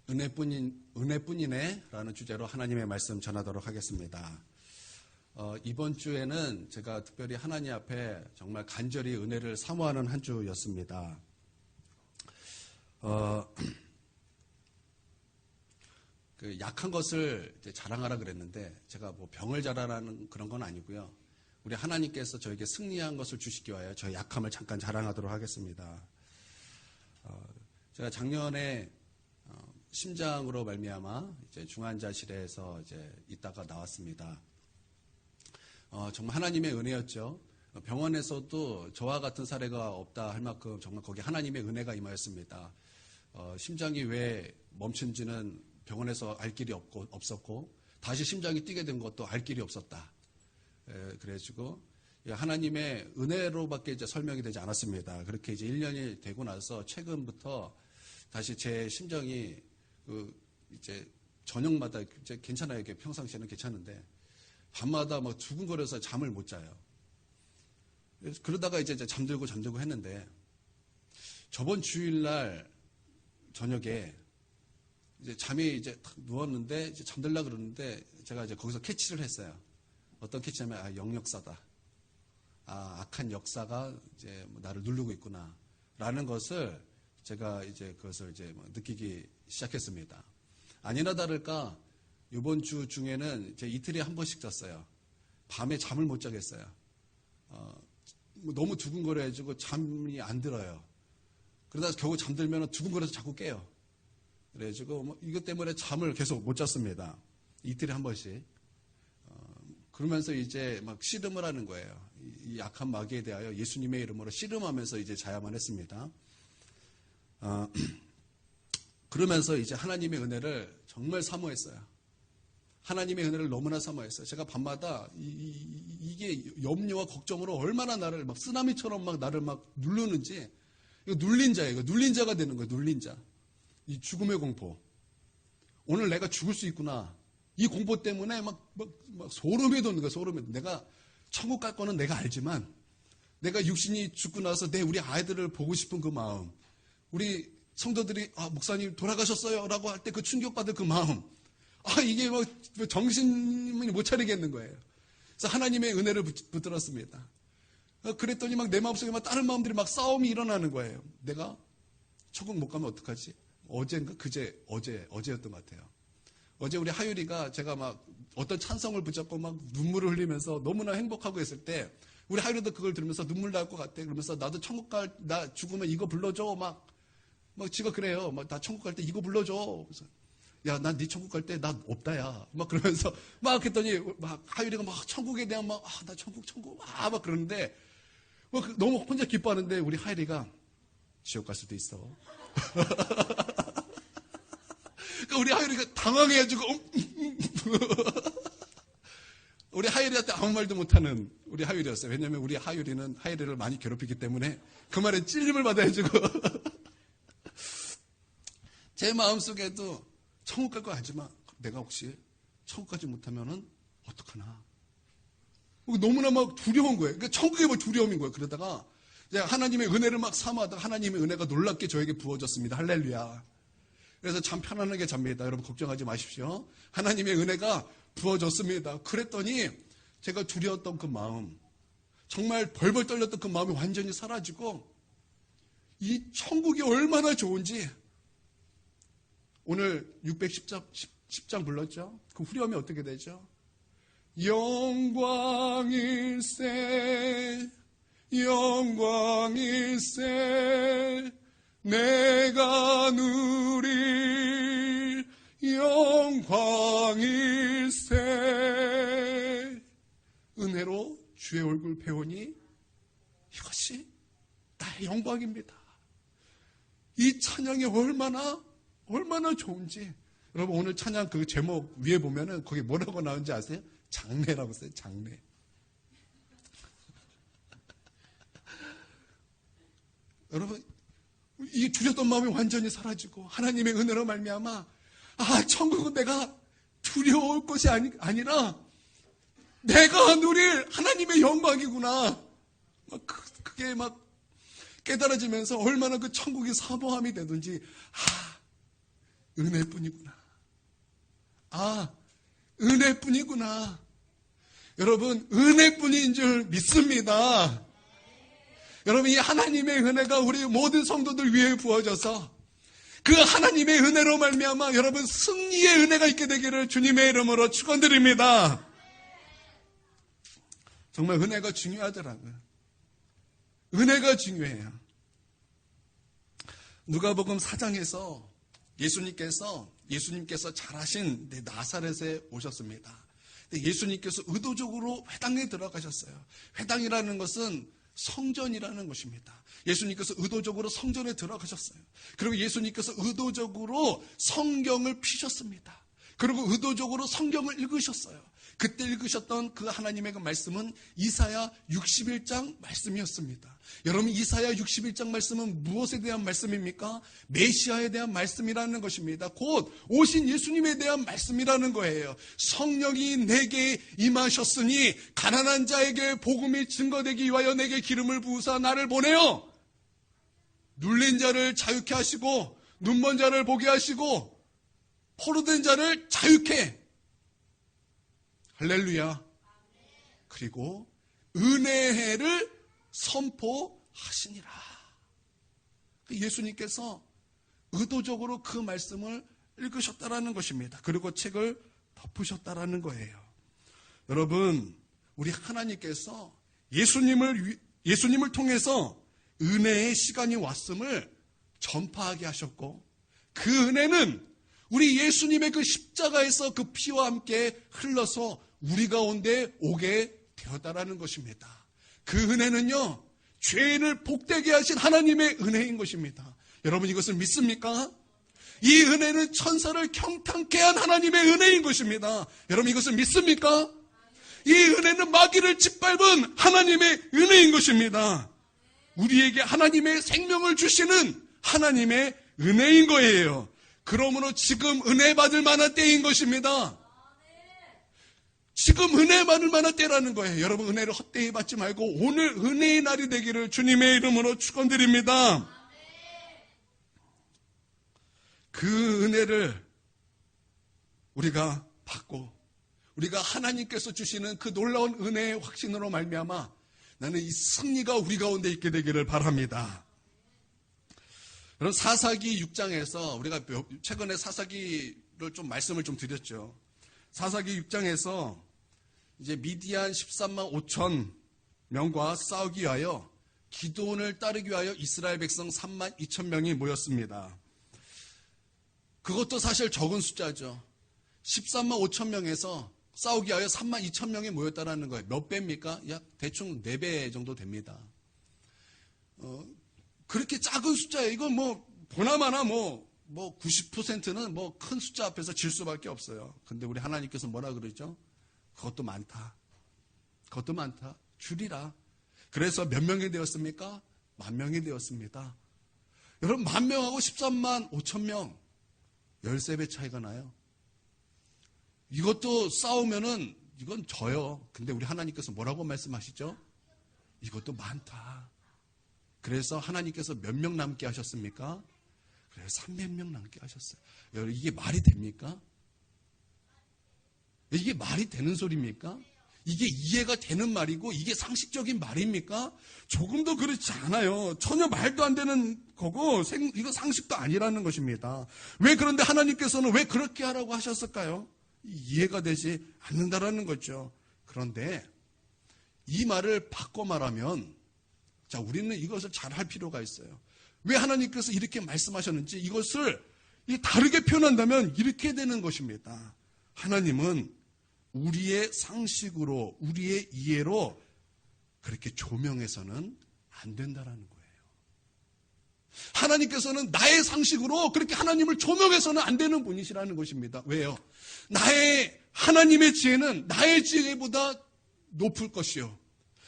은혜뿐이네 라는 주제로 하나님의 말씀 전하도록 하겠습니다. 이번 주에는 제가 특별히 하나님 앞에 정말 간절히 은혜를 사모하는 한 주였습니다. 그 약한 것을 이제 자랑하라 그랬는데 제가 뭐 병을 자랑하는 그런 건 아니고요. 우리 하나님께서 저에게 승리한 것을 주시기 위하여 저의 약함을 잠깐 자랑하도록 하겠습니다. 제가 작년에 심장으로 말미암아 이제 중환자실에서 이제 있다가 나왔습니다. 정말 하나님의 은혜였죠. 병원에서도 저와 같은 사례가 없다 할 만큼 정말 거기 하나님의 은혜가 임하였습니다. 심장이 왜 멈춘지는 병원에서 알 길이 없었고 다시 심장이 뛰게 된 것도 알 길이 없었다. 그래가지고 하나님의 은혜로밖에 이제 설명이 되지 않았습니다. 그렇게 이제 1년이 되고 나서 최근부터 다시 제 심정이 이제 저녁마다 이제 괜찮아요. 이게 평상시에는 괜찮은데 밤마다 막 두근거려서 잠을 못 자요. 그러다가 이제 잠들고 했는데 저번 주일날 저녁에 이제 잠이 이제 탁 누웠는데 이제 잠들라 그러는데 제가 이제 거기서 캐치를 했어요. 어떤 캐치냐면 역력사다. 악한 역사가 이제 나를 누르고 있구나라는 것을 제가 이제 그것을 이제 느끼기 시작했습니다. 아니나 다를까 이번 주 중에는 이제 이틀에 한 번씩 잤어요. 밤에 잠을 못 자겠어요. 너무 두근거려가지고 잠이 안 들어요. 그러다 겨우 잠들면 두근거려서 자꾸 깨요. 그래가지고 이것 때문에 잠을 계속 못 잤습니다. 이틀에 한 번씩. 그러면서 이제 막 씨름을 하는 거예요. 이 약한 마귀에 대하여 예수님의 이름으로 씨름하면서 이제 자야만 했습니다. 그러면서 이제 하나님의 은혜를 정말 사모했어요. 하나님의 은혜를 너무나 사모했어요. 제가 밤마다 이게 염려와 걱정으로 얼마나 나를 막 쓰나미처럼 막 나를 막 누르는지, 이거 눌린 자예요. 이거 눌린 자가 되는 거예요. 눌린 자. 이 죽음의 공포. 오늘 내가 죽을 수 있구나. 이 공포 때문에 막 소름이 돋는 거야. 소름이. 내가 천국 갈 거는 내가 알지만 내가 육신이 죽고 나서 우리 아이들을 보고 싶은 그 마음, 우리 성도들이 목사님 돌아가셨어요 라고 할 때 그 충격받을 그 마음, 이게 정신이 못 차리겠는 거예요. 그래서 하나님의 은혜를 붙들었습니다. 그랬더니 막 내 마음속에 막 다른 마음들이 막 싸움이 일어나는 거예요. 내가 천국 못 가면 어떡하지? 어제인가? 어제였던 것 같아요. 어제 우리 하율이가 제가 막 어떤 찬성을 붙잡고 막 눈물을 흘리면서 너무나 행복하고 있을 때 우리 하율이도 그걸 들으면서 눈물 날 것 같아. 그러면서 나도 천국 나 죽으면 이거 불러줘. 막 지가 그래요. 나 천국 갈 때 이거 불러줘. 그래서 야, 난 네 천국 갈 때 나 없다, 야. 막 그러면서 막 했더니 막 하율이가 막 천국에 대한 나 천국 막 그러는데 너무 혼자 기뻐하는데 우리 하율이가 지옥 갈 수도 있어. 그러니까 우리 하율이가 당황해가지고 우리 하율이한테 아무 말도 못하는 우리 하율이었어요. 왜냐하면 우리 하율이는 하율이를 많이 괴롭히기 때문에 그 말에 찔림을 받아가지고 제 마음속에도 천국 갈 거 알지만 내가 혹시 천국 가지 못하면은 어떡하나. 너무나 막 두려운 거예요. 그러니까 천국에 두려움인 거예요. 그러다가 이제 하나님의 은혜를 막 사모하다가 하나님의 은혜가 놀랍게 저에게 부어졌습니다. 할렐루야. 그래서 참 편안하게 잡니다. 여러분 걱정하지 마십시오. 하나님의 은혜가 부어졌습니다. 그랬더니 제가 두려웠던 그 마음, 정말 벌벌 떨렸던 그 마음이 완전히 사라지고 이 천국이 얼마나 좋은지, 오늘 610장 불렀죠? 그 후렴이 어떻게 되죠? 영광일세 영광일세 내가 누릴 영광일세. 은혜로 주의 얼굴 배우니 이것이 나의 영광입니다. 이 찬양이 얼마나 좋은지. 여러분 오늘 찬양 그 제목 위에 보면은 거기 뭐라고 나오는지 아세요? 장래라고 써요. 장래. 여러분 이 두려웠던 마음이 완전히 사라지고 하나님의 은혜로 말미암아 천국은 내가 두려울 것이 아니라 내가 누릴 하나님의 영광이구나. 그게 깨달아지면서 얼마나 그 천국이 사모함이 되든지 은혜뿐이구나. 아, 은혜뿐이구나. 여러분, 은혜뿐인 줄 믿습니다. 여러분, 이 하나님의 은혜가 우리 모든 성도들 위해 부어져서 그 하나님의 은혜로 말미암아 여러분 승리의 은혜가 있게 되기를 주님의 이름으로 축원드립니다. 정말 은혜가 중요하더라고요. 은혜가 중요해요. 누가복음 4장에서 예수님께서 잘하신 나사렛에 오셨습니다. 예수님께서 의도적으로 회당에 들어가셨어요. 회당이라는 것은 성전이라는 것입니다. 예수님께서 의도적으로 성전에 들어가셨어요. 그리고 예수님께서 의도적으로 성경을 피셨습니다. 그리고 의도적으로 성경을 읽으셨어요. 그때 읽으셨던 그 하나님의 그 말씀은 이사야 61장 말씀이었습니다. 여러분, 이사야 61장 말씀은 무엇에 대한 말씀입니까? 메시아에 대한 말씀이라는 것입니다. 곧 오신 예수님에 대한 말씀이라는 거예요. 성령이 내게 임하셨으니 가난한 자에게 복음이 증거되기 위하여 내게 기름을 부으사 나를 보내어 눌린 자를 자유케 하시고 눈먼 자를 보게 하시고 포로된 자를 자유케. 할렐루야. 그리고 은혜를 선포하시니라. 예수님께서 의도적으로 그 말씀을 읽으셨다라는 것입니다. 그리고 책을 덮으셨다라는 거예요. 여러분, 우리 하나님께서 예수님을 통해서 은혜의 시간이 왔음을 전파하게 하셨고, 그 은혜는 우리 예수님의 그 십자가에서 그 피와 함께 흘러서 우리 가운데 오게 되었다라는 것입니다. 그 은혜는요, 죄인을 복되게 하신 하나님의 은혜인 것입니다. 여러분, 이것을 믿습니까? 이 은혜는 천사를 경탄케 한 하나님의 은혜인 것입니다. 여러분, 이것을 믿습니까? 이 은혜는 마귀를 짓밟은 하나님의 은혜인 것입니다. 우리에게 하나님의 생명을 주시는 하나님의 은혜인 거예요. 그러므로 지금 은혜 받을 만한 때인 것입니다. 지금 은혜 받을 만한 때라는 거예요. 여러분, 은혜를 헛되이 받지 말고 오늘 은혜의 날이 되기를 주님의 이름으로 축원드립니다. 그 은혜를 우리가 받고 우리가 하나님께서 주시는 그 놀라운 은혜의 확신으로 말미암아 나는 이 승리가 우리 가운데 있게 되기를 바랍니다. 여러분, 사사기 6장에서 우리가 최근에 사사기를 좀 말씀을 좀 드렸죠. 사사기 6장에서 이제 미디안 13만 5천 명과 싸우기 위하여 기드온을 따르기 위하여 이스라엘 백성 3만 2천 명이 모였습니다. 그것도 사실 적은 숫자죠. 13만 5천 명에서 싸우기 위하여 3만 2천 명이 모였다라는 거예요. 몇 배입니까? 약 대충 4배 정도 됩니다. 그렇게 작은 숫자예요. 이건 보나마나 90%는 큰 숫자 앞에서 질 수밖에 없어요. 근데 우리 하나님께서 뭐라 그러죠? 그것도 많다. 그것도 많다. 줄이라. 그래서 몇 명이 되었습니까? 10,000명이 되었습니다. 여러분, 10,000명하고 13만 5천 명. 13배 차이가 나요. 이것도 싸우면은 이건 져요. 근데 우리 하나님께서 뭐라고 말씀하시죠? 이것도 많다. 그래서 하나님께서 몇 명 남게 하셨습니까? 그래서 300명 남게 하셨어요. 여러분, 이게 말이 됩니까? 이게 말이 되는 소리입니까? 이게 이해가 되는 말이고 이게 상식적인 말입니까? 조금도 그렇지 않아요. 전혀 말도 안 되는 거고 이거 상식도 아니라는 것입니다. 왜 그런데 하나님께서는 왜 그렇게 하라고 하셨을까요? 이해가 되지 않는다라는 거죠. 그런데 이 말을 바꿔 말하면 자, 우리는 이것을 잘 할 필요가 있어요. 왜 하나님께서 이렇게 말씀하셨는지 이것을 다르게 표현한다면 이렇게 되는 것입니다. 하나님은 우리의 상식으로, 우리의 이해로 그렇게 조명해서는 안 된다라는 거예요. 하나님께서는 나의 상식으로 그렇게 하나님을 조명해서는 안 되는 분이시라는 것입니다. 왜요? 하나님의 지혜는 나의 지혜보다 높을 것이요.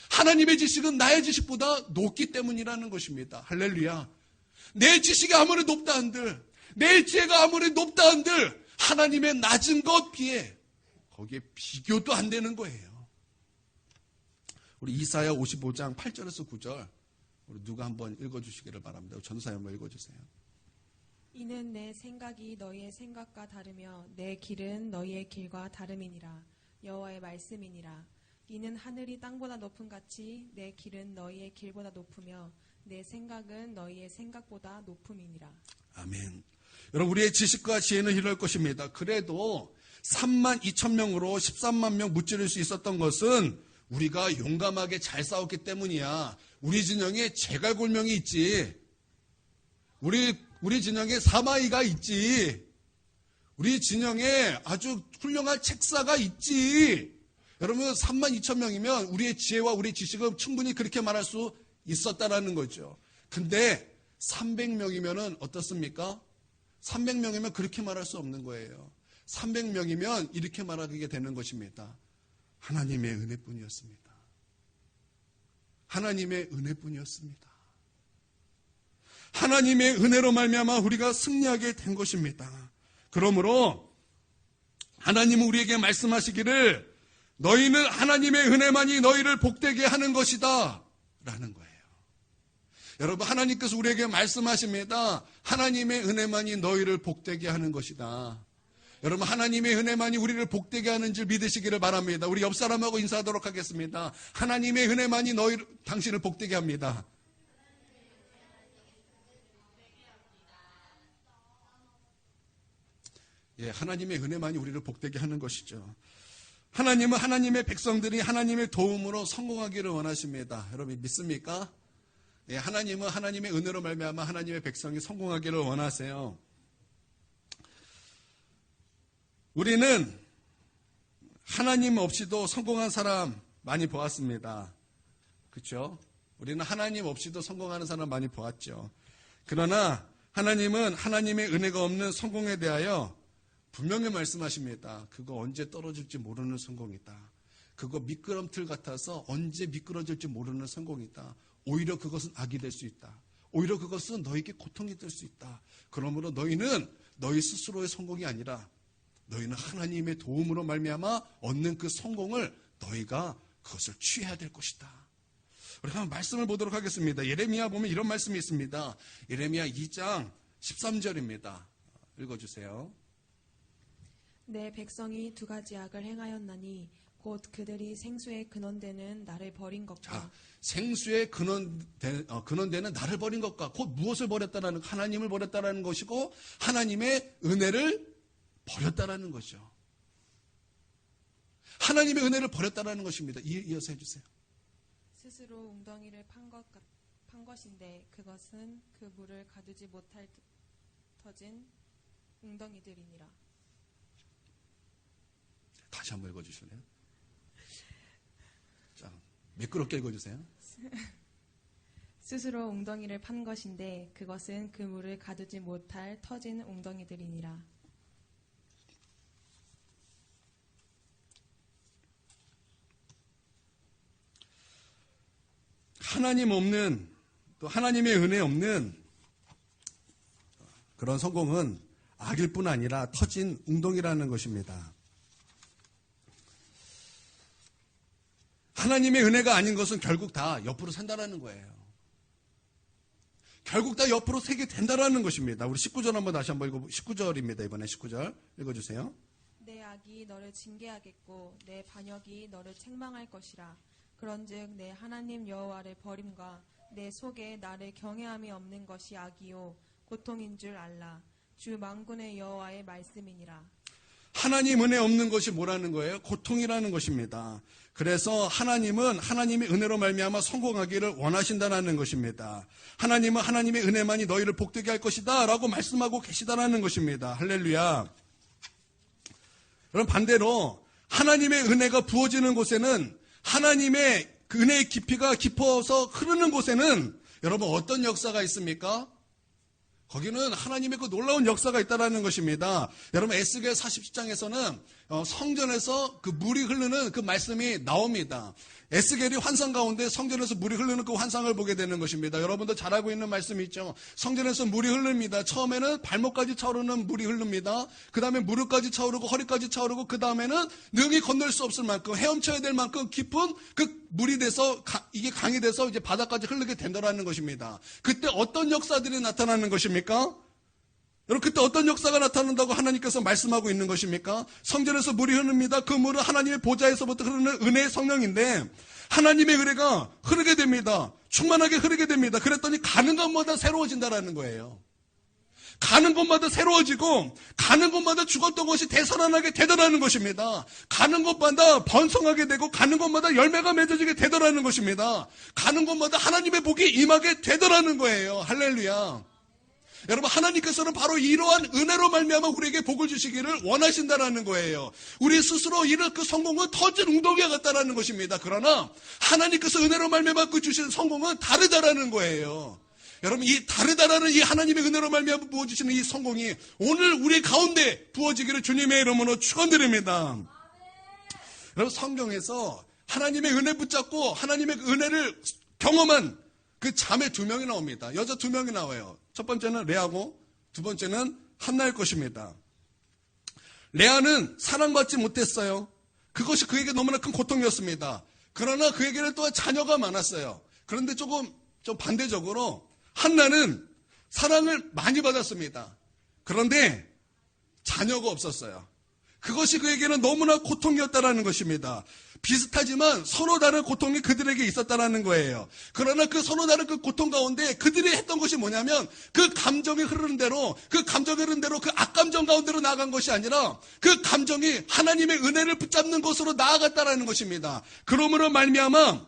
하나님의 지식은 나의 지식보다 높기 때문이라는 것입니다. 할렐루야. 내 지식이 아무리 높다 한들, 내 지혜가 아무리 높다 한들, 하나님의 낮은 것 비해 거기에 비교도 안 되는 거예요. 우리 이사야 55장 8절에서 9절 우리 누가 한번 읽어주시기를 바랍니다. 전사님 한번 읽어주세요. 이는 내 생각이 너희의 생각과 다르며 내 길은 너희의 길과 다름이니라. 여호와의 말씀이니라. 이는 하늘이 땅보다 높음 같이 내 길은 너희의 길보다 높으며 내 생각은 너희의 생각보다 높음이니라. 아멘. 여러분, 우리의 지식과 지혜는 이럴 것입니다. 그래도 3만 2천 명으로 13만 명 무찌를 수 있었던 것은 우리가 용감하게 잘 싸웠기 때문이야. 우리 진영에 제갈골명이 있지. 우리 진영에 사마이가 있지. 우리 진영에 아주 훌륭한 책사가 있지. 여러분, 3만 2천 명이면 우리의 지혜와 우리의 지식은 충분히 그렇게 말할 수 있었다라는 거죠. 근데 300명이면은 어떻습니까? 300명이면 그렇게 말할 수 없는 거예요. 300명이면 이렇게 말하게 되는 것입니다. 하나님의 은혜뿐이었습니다. 하나님의 은혜뿐이었습니다. 하나님의 은혜로 말미암아 우리가 승리하게 된 것입니다. 그러므로 하나님은 우리에게 말씀하시기를 너희는 하나님의 은혜만이 너희를 복되게 하는 것이다 라는 거예요. 여러분, 하나님께서 우리에게 말씀하십니다. 하나님의 은혜만이 너희를 복되게 하는 것이다. 여러분, 하나님의 은혜만이 우리를 복되게 하는 줄 믿으시기를 바랍니다. 우리 옆 사람하고 인사하도록 하겠습니다. 하나님의 은혜만이 당신을 복되게 합니다. 예, 하나님의 은혜만이 우리를 복되게 하는 것이죠. 하나님은 하나님의 백성들이 하나님의 도움으로 성공하기를 원하십니다. 여러분 믿습니까? 예, 하나님은 하나님의 은혜로 말미암아 하나님의 백성이 성공하기를 원하세요. 우리는 하나님 없이도 성공한 사람 많이 보았습니다. 그렇죠? 우리는 하나님 없이도 성공하는 사람 많이 보았죠. 그러나 하나님은 하나님의 은혜가 없는 성공에 대하여 분명히 말씀하십니다. 그거 언제 떨어질지 모르는 성공이다. 그거 미끄럼틀 같아서 언제 미끄러질지 모르는 성공이다. 오히려 그것은 악이 될 수 있다. 오히려 그것은 너에게 고통이 될 수 있다. 그러므로 너희는 너희 스스로의 성공이 아니라 너희는 하나님의 도움으로 말미암아 얻는 그 성공을 너희가 그것을 취해야 될 것이다. 우리 한번 말씀을 보도록 하겠습니다. 예레미야 보면 이런 말씀이 있습니다. 예레미야 2장 13절입니다. 읽어주세요. 내 백성이 두 가지 악을 행하였나니 곧 그들이 생수의 근원되는 나를 버린 것과 자, 생수의 근원되는 나를 버린 것과 곧 무엇을 버렸다라는 하나님을 버렸다라는 것이고 하나님의 은혜를 버렸다라는 거죠. 하나님의 은혜를 버렸다라는 것입니다. 이어서 해주세요. 스스로 웅덩이를 판 것인데 그것은 그 물을 가두지 못할 터진 웅덩이들이니라. 다시 한번 읽어주실래요? 자, 매끄럽게 읽어주세요. 스스로 웅덩이를 판 것인데 그것은 그 물을 가두지 못할 터진 웅덩이들이니라. 하나님 없는, 또 하나님의 은혜 없는 그런 성공은 악일 뿐 아니라 터진 웅덩이라는 것입니다. 하나님의 은혜가 아닌 것은 결국 다 옆으로 산다라는 거예요. 결국 다 옆으로 새게 된다라는 것입니다. 우리 19절 한번 다시 한번 읽어보고 19절입니다. 이번에 19절 읽어주세요. 내 악이 너를 징계하겠고 내 반역이 너를 책망할 것이라. 그런즉 내 하나님 여호와를 버림과 내 속에 나를 경외함이 없는 것이 악이요 고통인 줄 알라. 주 만군의 여호와의 말씀이니라. 하나님 은혜 없는 것이 뭐라는 거예요? 고통이라는 것입니다. 그래서 하나님은 하나님의 은혜로 말미암아 성공하기를 원하신다는 것입니다. 하나님은 하나님의 은혜만이 너희를 복되게 할 것이다 라고 말씀하고 계시다라는 것입니다. 할렐루야. 그럼 반대로 하나님의 은혜가 부어지는 곳에는 하나님의 그 은혜의 깊이가 깊어서 흐르는 곳에는 여러분 어떤 역사가 있습니까? 거기는 하나님의 그 놀라운 역사가 있다는 것입니다. 여러분 에스겔 40장에서는 성전에서 그 물이 흐르는 그 말씀이 나옵니다. 에스겔이 환상 가운데 성전에서 물이 흐르는 그 환상을 보게 되는 것입니다. 여러분도 잘 알고 있는 말씀이 있죠. 성전에서 물이 흐릅니다. 처음에는 발목까지 차오르는 물이 흐릅니다. 그 다음에 무릎까지 차오르고 허리까지 차오르고 그 다음에는 능히 건널 수 없을 만큼 헤엄쳐야 될 만큼 깊은 그 물이 돼서 이게 강이 돼서 이제 바다까지 흐르게 된다는 것입니다. 그때 어떤 역사들이 나타나는 것입니까? 여러분 그때 어떤 역사가 나타난다고 하나님께서 말씀하고 있는 것입니까? 성전에서 물이 흐릅니다. 그 물은 하나님의 보좌에서부터 흐르는 은혜의 성령인데 하나님의 은혜가 흐르게 됩니다. 충만하게 흐르게 됩니다. 그랬더니 가는 곳마다 새로워진다라는 거예요. 가는 곳마다 새로워지고 가는 곳마다 죽었던 것이 되살아나게 되더라는 것입니다. 가는 곳마다 번성하게 되고 가는 곳마다 열매가 맺어지게 되더라는 것입니다. 가는 곳마다 하나님의 복이 임하게 되더라는 거예요. 할렐루야. 여러분 하나님께서는 바로 이러한 은혜로 말미암아 우리에게 복을 주시기를 원하신다라는 거예요. 우리 스스로 이런 그 성공은 터진 웅덩이와 같다라는 것입니다. 그러나 하나님께서 은혜로 말미암아 그 주신 성공은 다르다라는 거예요. 여러분 이 다르다라는 이 하나님의 은혜로 말미암아 부어주시는 이 성공이 오늘 우리 가운데 부어지기를 주님의 이름으로 축원드립니다. 여러분 성경에서 하나님의 은혜 붙잡고 하나님의 은혜를 경험한 그 자매 2명이 나옵니다. 여자 2명이 나와요. 첫 번째는 레아고 두 번째는 한나일 것입니다. 레아는 사랑받지 못했어요. 그것이 그에게 너무나 큰 고통이었습니다. 그러나 그에게는 또한 자녀가 많았어요. 그런데 좀 반대적으로 한나는 사랑을 많이 받았습니다. 그런데 자녀가 없었어요. 그것이 그에게는 너무나 고통이었다라는 것입니다. 비슷하지만 서로 다른 고통이 그들에게 있었다라는 거예요. 그러나 그 서로 다른 그 고통 가운데 그들이 했던 것이 뭐냐면 그 감정이 흐르는 대로 그 악감정 가운데로 나아간 것이 아니라 그 감정이 하나님의 은혜를 붙잡는 것으로 나아갔다라는 것입니다. 그러므로 말미암아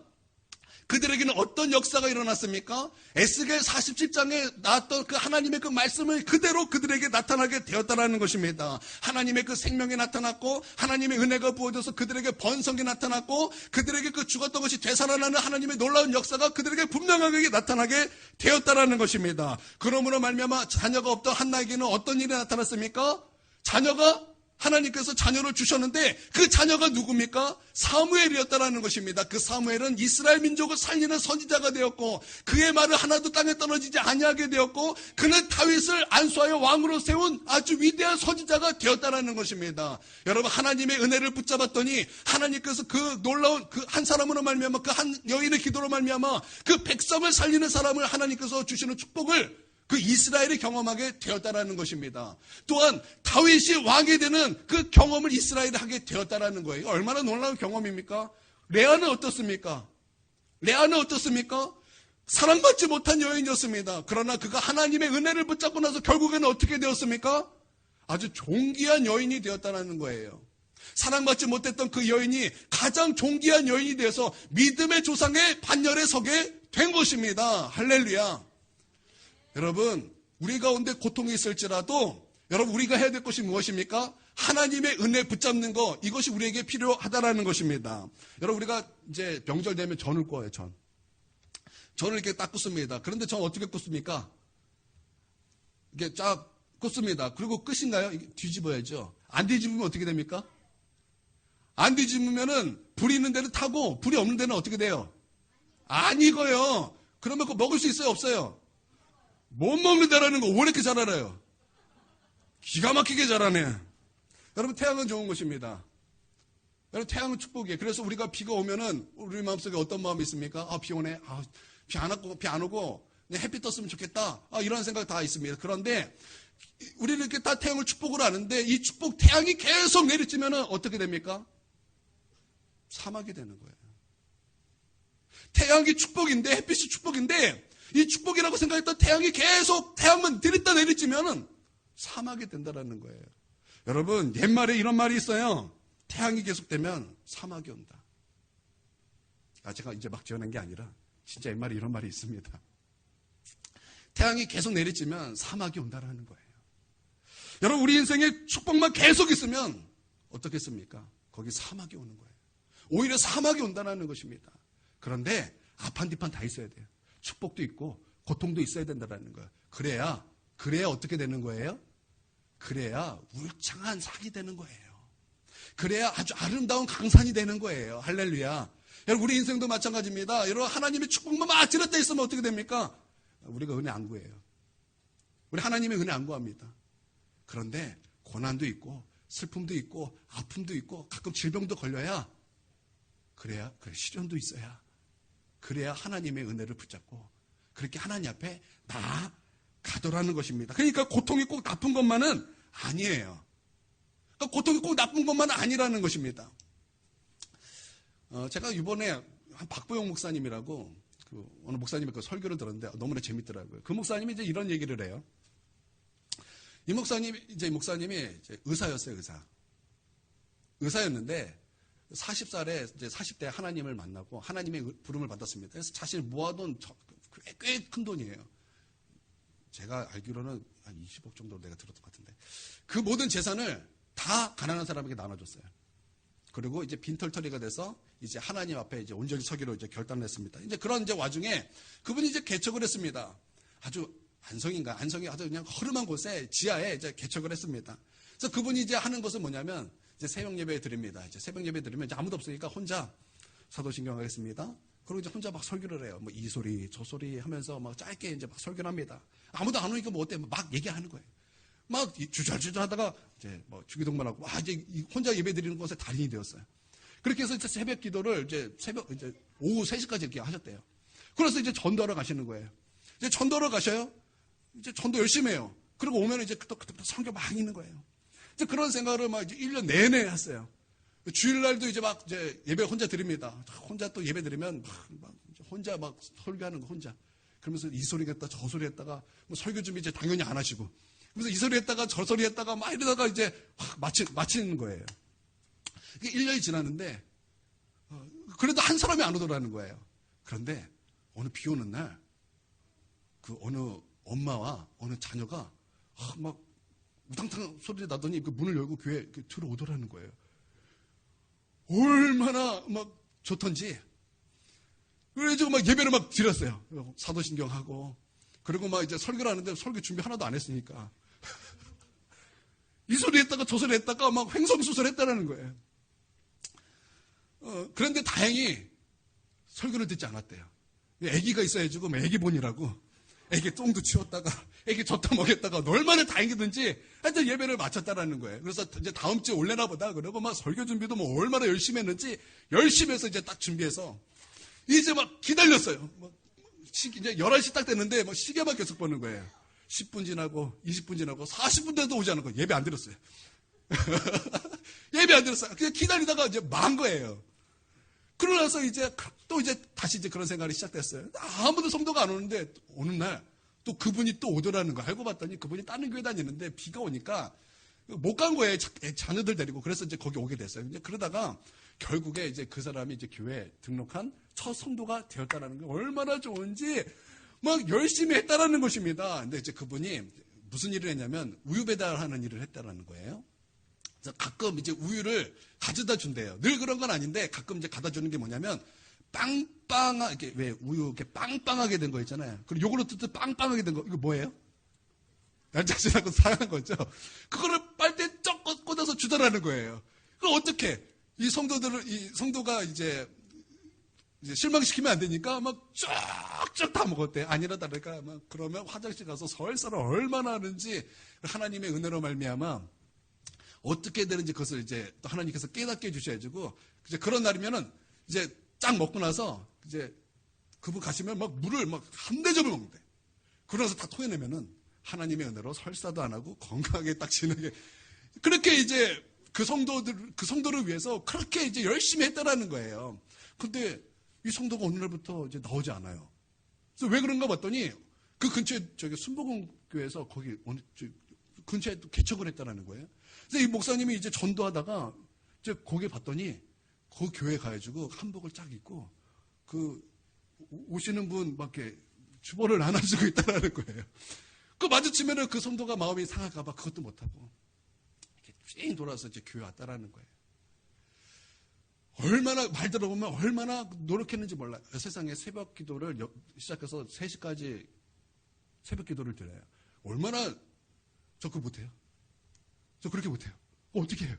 그들에게는 어떤 역사가 일어났습니까? 에스겔 47장에 나왔던 그 하나님의 그 말씀을 그대로 그들에게 나타나게 되었다라는 것입니다. 하나님의 그 생명이 나타났고 하나님의 은혜가 부어져서 그들에게 번성이 나타났고 그들에게 그 죽었던 것이 되살아나는 하나님의 놀라운 역사가 그들에게 분명하게 나타나게 되었다라는 것입니다. 그러므로 말미암아 자녀가 없던 한나에게는 어떤 일이 나타났습니까? 하나님께서 자녀를 주셨는데 그 자녀가 누굽니까? 사무엘이었다라는 것입니다. 그 사무엘은 이스라엘 민족을 살리는 선지자가 되었고 그의 말을 하나도 땅에 떨어지지 아니하게 되었고 그는 다윗을 안수하여 왕으로 세운 아주 위대한 선지자가 되었다라는 것입니다. 여러분 하나님의 은혜를 붙잡았더니 하나님께서 그 놀라운 그 한 사람으로 말미암아 그 한 여인의 기도로 말미암아 그 백성을 살리는 사람을 하나님께서 주시는 축복을 그 이스라엘이 경험하게 되었다라는 것입니다. 또한 다윗이 왕이 되는 그 경험을 이스라엘이 하게 되었다라는 거예요. 얼마나 놀라운 경험입니까? 레아는 어떻습니까? 사랑받지 못한 여인이었습니다. 그러나 그가 하나님의 은혜를 붙잡고 나서 결국에는 어떻게 되었습니까? 아주 존귀한 여인이 되었다는 거예요. 사랑받지 못했던 그 여인이 가장 존귀한 여인이 되어서 믿음의 조상의 반열에 서게 된 것입니다. 할렐루야. 여러분 우리 가운데 고통이 있을지라도 여러분 우리가 해야 될 것이 무엇입니까? 하나님의 은혜 붙잡는 거 이것이 우리에게 필요하다라는 것입니다. 여러분 우리가 이제 명절 되면 전을 구워요. 전을 이렇게 딱 굽습니다. 그런데 전 어떻게 굽습니까? 이렇게 쫙 굽습니다. 그리고 끝인가요? 뒤집어야죠. 안 뒤집으면 어떻게 됩니까? 안 뒤집으면은 불이 있는 데는 타고 불이 없는 데는 어떻게 돼요? 안 익어요. 그러면 그거 먹을 수 있어요? 없어요? 못 먹는다라는 거 왜 이렇게 잘 알아요? 기가 막히게 잘하네. 여러분 태양은 좋은 것입니다. 여러분 태양은 축복이에요. 그래서 우리가 비가 오면은 우리 마음속에 어떤 마음이 있습니까? 비 오네. 비 안 오고 그냥 햇빛 떴으면 좋겠다. 이런 생각 다 있습니다. 그런데 우리는 이렇게 다 태양을 축복으로 아는데 이 축복 태양이 계속 내리쬐면은 어떻게 됩니까? 사막이 되는 거예요. 태양이 축복인데 햇빛이 축복인데 이 축복이라고 생각했던 태양이 계속 태양만 들이다 내리쬐면은 사막이 된다라는 거예요. 여러분 옛말에 이런 말이 있어요. 태양이 계속되면 사막이 온다. 제가 이제 막 지어낸 게 아니라 진짜 옛말에 이런 말이 있습니다. 태양이 계속 내리쬐면 사막이 온다라는 거예요. 여러분 우리 인생에 축복만 계속 있으면 어떻겠습니까? 거기 사막이 오는 거예요. 오히려 사막이 온다는 것입니다. 그런데 앞판뒤판 다 있어야 돼요. 축복도 있고 고통도 있어야 된다는 거예요. 그래야 어떻게 되는 거예요? 그래야 울창한 산이 되는 거예요. 그래야 아주 아름다운 강산이 되는 거예요. 할렐루야. 여러분 우리 인생도 마찬가지입니다. 여러분 하나님의 축복만 막 지렸다 있으면 어떻게 됩니까? 우리가 은혜 안 구해요. 우리 하나님의 은혜 안 구합니다. 그런데 고난도 있고 슬픔도 있고 아픔도 있고 가끔 질병도 걸려야 그래 시련도 있어야 그래야 하나님의 은혜를 붙잡고 그렇게 하나님 앞에 나 가더라는 것입니다. 그러니까 고통이 꼭 나쁜 것만은 아니에요. 그러니까 고통이 꼭 나쁜 것만은 아니라는 것입니다. 제가 이번에 한 박보영 목사님이라고 어느 목사님의 그 설교를 들었는데 너무나 재밌더라고요. 그 목사님이 이제 이런 얘기를 해요. 이 목사님이 이제 의사였어요, 의사였는데 40살에 이제 40대 하나님을 만나고 하나님의 부름을 받았습니다. 그래서 자신이 모아둔 꽤 큰 돈이에요. 제가 알기로는 한 20억 정도 내가 들었던 것 같은데 그 모든 재산을 다 가난한 사람에게 나눠줬어요. 그리고 이제 빈털터리가 돼서 이제 하나님 앞에 이제 온전히 서기로 이제 결단을 했습니다. 이제 그런 이제 와중에 그분이 이제 개척을 했습니다. 아주 안성이 아주 그냥 허름한 곳에 지하에 이제 개척을 했습니다. 그래서 그분이 이제 하는 것은 뭐냐면 이제 새벽 예배 드립니다. 이제 새벽 예배 드리면 이제 아무도 없으니까 혼자 사도신경 하겠습니다. 그리고 이제 혼자 막 설교를 해요. 뭐 이 소리 저 소리 하면서 막 짧게 이제 막 설교를 합니다. 아무도 안 오니까 뭐 어때? 막 얘기하는 거예요. 막 주저주저 하다가 이제 뭐 주기도문하고 이제 혼자 예배 드리는 곳에 달인이 되었어요. 그렇게 해서 이제 새벽 기도를 이제 오후 3시까지 이렇게 하셨대요. 그래서 이제 전도하러 가시는 거예요. 이제 전도하러 가셔요. 이제 전도 열심히 해요. 그리고 오면 이제 또 성교 막 읽는 거예요. 이제 그런 생각을 막 이제 1년 내내 했어요. 주일날도 이제 막 이제 예배 혼자 드립니다. 혼자 또 예배 드리면 막 혼자 막 설교하는 거 혼자. 그러면서 이 소리 했다 저 소리 했다가 뭐 설교 준비 이제 당연히 안 하시고. 그래서 이 소리 했다가 저 소리 했다가 막 이러다가 이제 마치는 거예요. 이게 1년이 지났는데 그래도 한 사람이 안 오더라는 거예요. 그런데 어느 비 오는 날 그 어느 엄마와 어느 자녀가 막 우당탕 소리 나더니 그 문을 열고 교회에 들어오더라는 거예요. 얼마나 막 좋던지. 그래가지고 막 예배를 막 드렸어요. 사도신경하고. 그리고 막 이제 설교를 하는데 설교 준비 하나도 안 했으니까. 이 소리 했다가 저 소리 했다가 막 횡성수설 했다는 거예요. 그런데 다행히 설교를 듣지 않았대요. 애기가 있어야지고 애기 본이라고. 애기 똥도 치웠다가 애기 젖다 먹였다가 얼마나 다행이든지 하여튼 예배를 마쳤다라는 거예요. 그래서 이제 다음 주에 올래나 보다 그러고 막 설교 준비도 뭐 얼마나 열심히 했는지 열심히 해서 이제 딱 준비해서 이제 막 기다렸어요. 이제 11시 딱 됐는데 뭐 시계만 계속 보는 거예요. 10분 지나고 20분 지나고 40분 돼도 오지 않은 거예요. 예배 안 드렸어요. 예배 안 드렸어요. 그냥 기다리다가 이제 망 거예요. 그러고 나서 이제 또 이제 다시 이제 그런 생각이 시작됐어요. 아무도 성도가 안 오는데 어느 날 또 그분이 또 오더라는 거 알고 봤더니 그분이 다른 교회 다니는데 비가 오니까 못 간 거예요. 자녀들 데리고. 그래서 이제 거기 오게 됐어요. 이제 그러다가 결국에 이제 그 사람이 이제 교회에 등록한 첫 성도가 되었다라는 게 얼마나 좋은지 막 열심히 했다라는 것입니다. 근데 이제 그분이 무슨 일을 했냐면 우유 배달하는 일을 했다라는 거예요. 그래서 가끔 이제 우유를 가져다 준대요. 늘 그런 건 아닌데 가끔 이제 갖다 주는 게 뭐냐면 빵빵하게 왜 우유 이렇게 빵빵하게 된 거 있잖아요. 그리고 요구르트도 빵빵하게 된 거 이거 뭐예요? 얄짝지나고 사용한 거죠. 그거를 빨대에 쩍 꽂아서 주더라는 거예요. 그럼 어떻게 이 성도가 이제 실망시키면 안 되니까 막 쫙쫙 다 먹었대. 아니라 다를까 막 그러면 화장실 가서 설사를 얼마나 하는지 하나님의 은혜로 말미암아 어떻게 되는지 그것을 이제 또 하나님께서 깨닫게 해주셔야지고 이제 그런 날이면은 이제 쫙 먹고 나서 이제 그분 가시면 막 물을 막 한 대접을 먹는데 그러면서 다 토해내면은 하나님의 은혜로 설사도 안 하고 건강하게 딱 지내게 그렇게 이제 그 성도를 위해서 그렇게 이제 열심히 했다라는 거예요. 근데 이 성도가 어느 날부터 이제 나오지 않아요. 그래서 왜 그런가 봤더니 그 근처에 저기 순복음 교회에서 거기 어느 근처에 또 개척을 했다라는 거예요. 그래서 이 목사님이 이제 전도하다가 이제 거기 봤더니 그 교회 가가지고 한복을 쫙 입고 그 오시는 분 막 이렇게 주보를 나눠주고 있다라는 거예요. 그 마주치면은 그 성도가 마음이 상할까봐 그것도 못하고 이렇게 쭉 돌아서 이제 교회 왔다라는 거예요. 얼마나 말 들어보면 얼마나 노력했는지 몰라요. 세상에 새벽 기도를 시작해서 3시까지 새벽 기도를 드려요. 얼마나 저 그거 못해요? 저 그렇게 못해요. 어떻게 해요?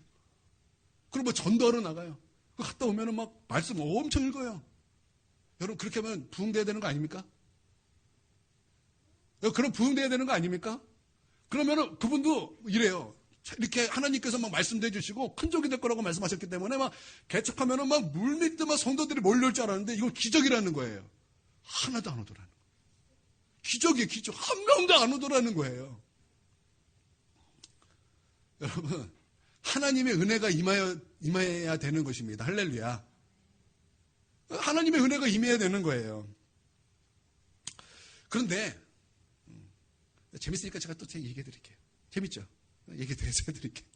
그럼 뭐 전도하러 나가요. 갔다 오면은 막 말씀 엄청 읽어요. 여러분 그렇게 하면 부흥돼야 되는 거 아닙니까? 그럼 부흥돼야 되는 거 아닙니까? 그러면은 그분도 이래요. 이렇게 하나님께서 막 말씀도 해주시고 큰 족이 될 거라고 말씀하셨기 때문에 막 개척하면은 막 물밑에 막 성도들이 몰려올 줄 알았는데 이건 기적이라는 거예요. 하나도 안 오더라는 거예요. 기적이에요, 기적. 한 명도 안 오더라는 거예요. 여러분, 하나님의 은혜가 임해야 되는 것입니다. 할렐루야. 하나님의 은혜가 임해야 되는 거예요. 그런데 재밌으니까 제가 또 얘기해 드릴게요. 재밌죠? 얘기 대해서 해드릴게요.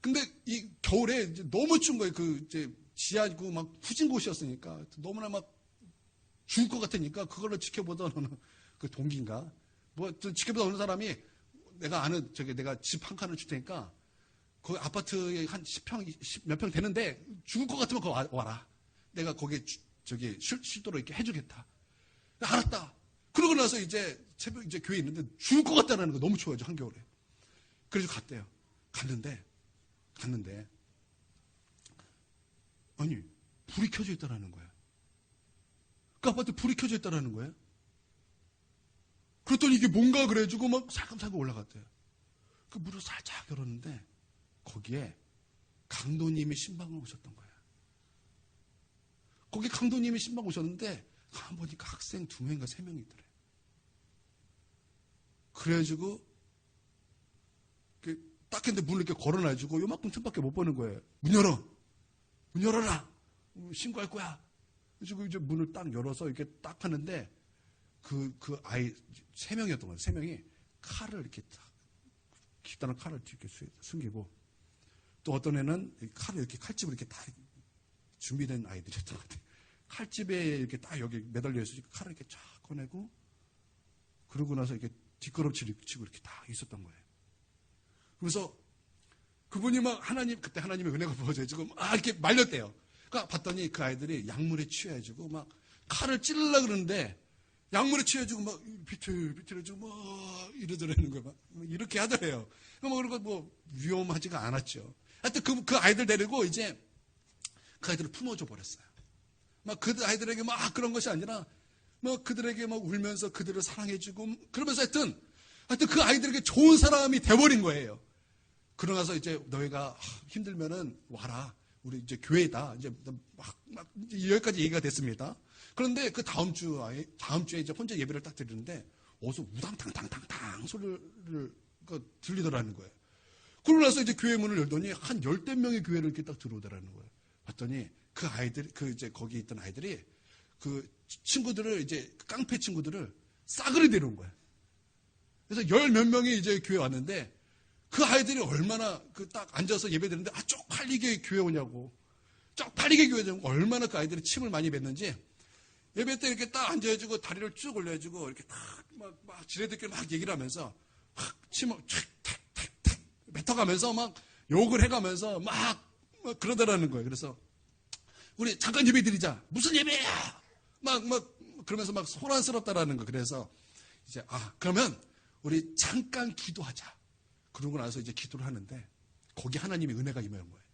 근데 이 겨울에 이제 너무 추운 거예요. 이제 지하고 막 후진 곳이었으니까 너무나 막 죽을 것 같으니까 그걸로 지켜보던 어느 그 동기인가 뭐 지켜보던 어느 사람이 내가 아는 내가 집 한 칸을 줄 테니까 그 아파트에 한 10평 몇 평 되는데 죽을 것 같으면 거기 와라. 내가 거기에 쉴도록 이렇게 해주겠다. 알았다. 그러고 나서 이제 새벽 이제 교회에 있는데 죽을 것 같다는 거 너무 추워요, 한겨울에. 그래서 갔대요. 갔는데 아니 불이 켜져 있다라는 거예요. 그 아파트 불이 켜져 있다라는 거예요. 그랬더니 이게 뭔가 그래가지고 막 살금살금 올라갔대요. 그 문을 살짝 열었는데 거기에 강도님이 신방을 오셨던 거예요. 거기 강도님이 신방 오셨는데 가만 보니까 학생 2명인가 3명이 있더래요. 그래가지고 딱 했는데 문을 이렇게 걸어놔가지고 요만큼 틈밖에 못 보는 거예요. 문 열어라. 신고할 거야. 그래서 이제 문을 딱 열어서 이렇게 딱 하는데 그 아이 3명이었던 거예요. 3명이 칼을 이렇게 딱 깊다란 칼을 이렇게 숨기고 또 어떤 애는 칼을 이렇게 칼집을 이렇게 다 준비된 아이들이었던 것 같아요. 칼집에 이렇게 딱 여기 매달려 있어서 칼을 이렇게 쫙 꺼내고 그러고 나서 이렇게 뒷걸음치고 이렇게 다 있었던 거예요. 그래서 그분이 막 그때 하나님의 은혜가 부어져가지고 이렇게 말렸대요. 그러니까 봤더니 그 아이들이 약물에 취해가지고 막 칼을 찌르려고 그러는데 약물에 취해가지고 막 비틀비틀해가지고 막 이러더라는 거예요. 막 이렇게 하더래요. 그리고 뭐 위험하지가 않았죠. 하여튼 그 아이들 데리고 이제 그 아이들을 품어줘 버렸어요. 막 그 아이들에게 막 그런 것이 아니라 뭐 그들에게 막 울면서 그들을 사랑해주고 그러면서 하여튼 그 아이들에게 좋은 사람이 돼버린 거예요. 그러고 나서 이제 너희가 힘들면은 와라. 우리 이제 교회다. 이제 막 이제 여기까지 얘기가 됐습니다. 그런데 그 다음 주에 이제 혼자 예배를 딱 드리는데 어디서 우당탕탕탕탕 소리를 들리더라는 거예요. 그러고 나서 이제 교회 문을 열더니 한 10대 명의 교회를 이렇게 딱 들어오더라는 거예요. 봤더니 그 아이들, 이제 거기 있던 아이들이 그 친구들을 이제 깡패 친구들을 싸그리 데려온 거예요. 그래서 10몇 명이 이제 교회 왔는데 그 아이들이 얼마나 딱 앉아서 예배 드리는데 쪽팔리게 교회 오냐고. 쪽팔리게 교회 오냐고. 얼마나 그 아이들이 침을 많이 뱉는지 예배 때 이렇게 딱 앉아가지고 다리를 쭉 올려가지고 이렇게 막 지네들끼리 막 얘기를 하면서 막 침을 탁탁탁탁 뱉어가면서 막 욕을 해가면서 막 그러더라는 거예요. 그래서 우리 잠깐 예배 드리자. 무슨 예배야? 막 그러면서 막 소란스럽다라는 거. 그래서 이제 그러면 우리 잠깐 기도하자. 그러고 나서 이제 기도를 하는데 거기 하나님의 은혜가 임하는 거예요.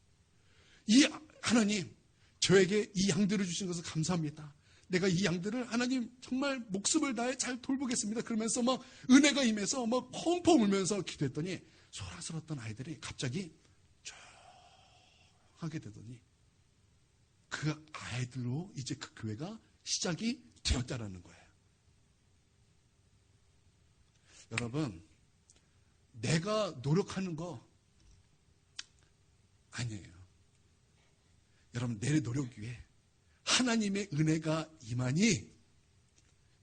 이 하나님, 저에게 이 양들을 주신 것을 감사합니다. 내가 이 양들을 하나님 정말 목숨을 다해 잘 돌보겠습니다. 그러면서 막 은혜가 임해서 막 펑펑 울면서 기도했더니 소란스러웠던 아이들이 갑자기 조용하게 되더니 그 아이들로 이제 그 교회가 시작이 되었다라는 거예요. 여러분, 내가 노력하는 거 아니에요. 여러분, 내 노력 위에 하나님의 은혜가 임하니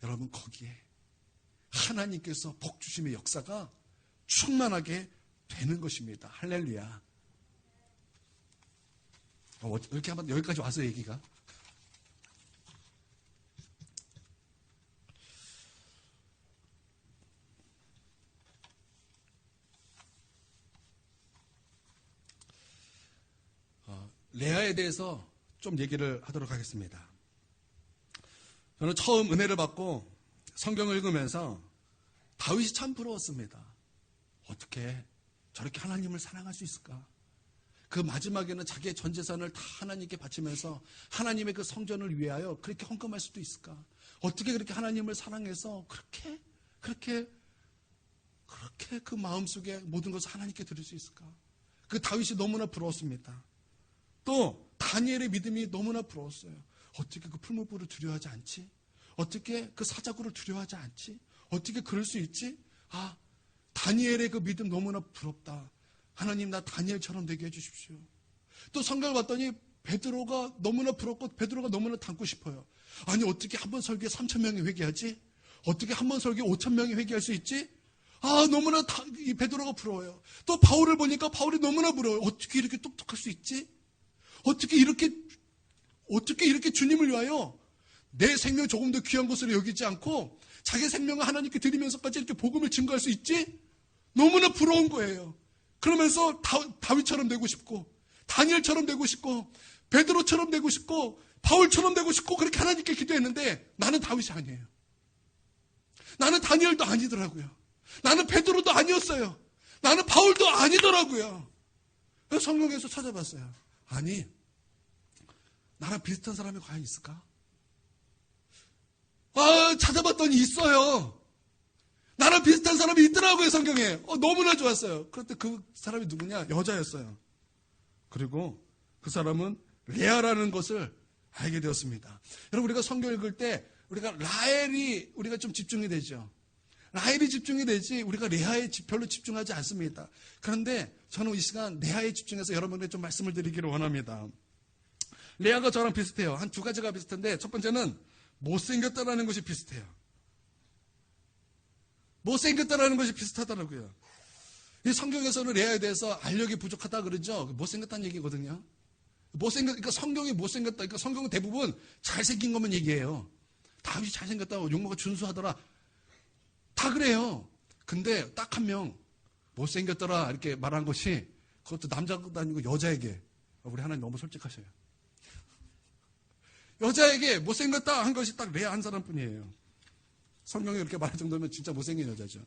여러분 거기에 하나님께서 복 주심의 역사가 충만하게 되는 것입니다. 할렐루야. 이렇게 한번 여기까지 와서 얘기가 레아에 대해서 좀 얘기를 하도록 하겠습니다. 저는 처음 은혜를 받고 성경을 읽으면서 다윗이 참 부러웠습니다. 어떻게 저렇게 하나님을 사랑할 수 있을까? 그 마지막에는 자기의 전 재산을 다 하나님께 바치면서 하나님의 그 성전을 위하여 그렇게 헌금할 수도 있을까? 어떻게 그렇게 하나님을 사랑해서 그렇게 그 마음속에 모든 것을 하나님께 드릴 수 있을까? 그 다윗이 너무나 부러웠습니다. 또 다니엘의 믿음이 너무나 부러웠어요. 어떻게 그 풀무불을 두려워하지 않지? 어떻게 그 사자굴을 두려워하지 않지? 어떻게 그럴 수 있지? 아, 다니엘의 그 믿음 너무나 부럽다. 하나님, 나 다니엘처럼 되게 해주십시오. 또 성경을 봤더니 베드로가 너무나 부럽고 베드로가 너무나 닮고 싶어요. 아니, 어떻게 한 번 설교에 3,000명이 회개하지? 어떻게 한 번 설교에 5,000명이 회개할 수 있지? 아, 너무나 이 베드로가 부러워요. 또 바울을 보니까 바울이 너무나 부러워요. 어떻게 이렇게 똑똑할 수 있지? 어떻게 이렇게 주님을 위하여 내 생명 조금 더 귀한 것으로 여기지 않고 자기 생명을 하나님께 드리면서까지 이렇게 복음을 증거할 수 있지? 너무나 부러운 거예요. 그러면서 다윗처럼 되고 싶고, 다니엘처럼 되고 싶고, 베드로처럼 되고 싶고, 바울처럼 되고 싶고, 그렇게 하나님께 기도했는데 나는 다윗이 아니에요. 나는 다니엘도 아니더라고요. 나는 베드로도 아니었어요. 나는 바울도 아니더라고요. 그래서 성경에서 찾아봤어요. 아니, 나랑 비슷한 사람이 과연 있을까? 아, 찾아봤더니 있어요. 나랑 비슷한 사람이 있더라고요, 성경에. 너무나 좋았어요. 그런데 그 사람이 누구냐? 여자였어요. 그리고 그 사람은 레아라는 것을 알게 되었습니다. 여러분, 우리가 성경 읽을 때 우리가 라헬이 우리가 좀 집중이 되죠. 라헬이 집중이 되지 우리가 레아에 별로 집중하지 않습니다. 그런데 저는 이 시간 레아에 집중해서 여러분에게 좀 말씀을 드리기를 원합니다. 레아가 저랑 비슷해요. 한 두 가지가 비슷한데 첫 번째는 못생겼다라는 것이 비슷해요. 못생겼다라는 것이 비슷하더라고요. 이 성경에서는 레아에 대해서 알력이 부족하다 그러죠. 못생겼다는 얘기거든요. 그러니까 성경이 못생겼다. 그러니까 성경은 대부분 잘생긴 것만 얘기해요. 다윗이 잘생겼다고 용모가 준수하더라. 다 그래요. 근데 딱 한 명 못생겼더라 이렇게 말한 것이 그것도 남자도 아니고 여자에게 우리 하나님 너무 솔직하셔요. 여자에게 못생겼다 한 것이 딱 레아 한 사람뿐이에요. 성경이 그렇게 말할 정도면 진짜 못생긴 여자죠.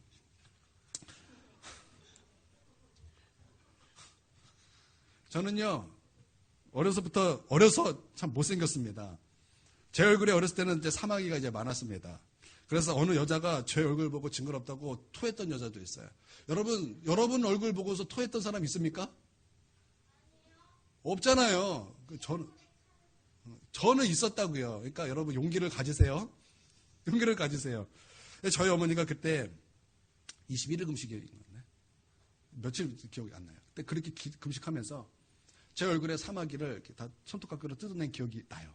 저는요 어려서 참 못생겼습니다. 제 얼굴에 어렸을 때는 이제 사마귀가 이제 많았습니다. 그래서 어느 여자가 제 얼굴 보고 징그럽다고 토했던 여자도 있어요. 여러분 얼굴 보고서 토했던 사람 있습니까? 없잖아요. 저는 있었다고요. 그러니까 여러분 용기를 가지세요. 용기를 가지세요. 저희 어머니가 그때 21일 금식이었네. 며칠 기억이 안 나요. 그때 그렇게 금식하면서 제 얼굴에 사마귀를 이렇게 다 손톱깎이로 뜯어낸 기억이 나요.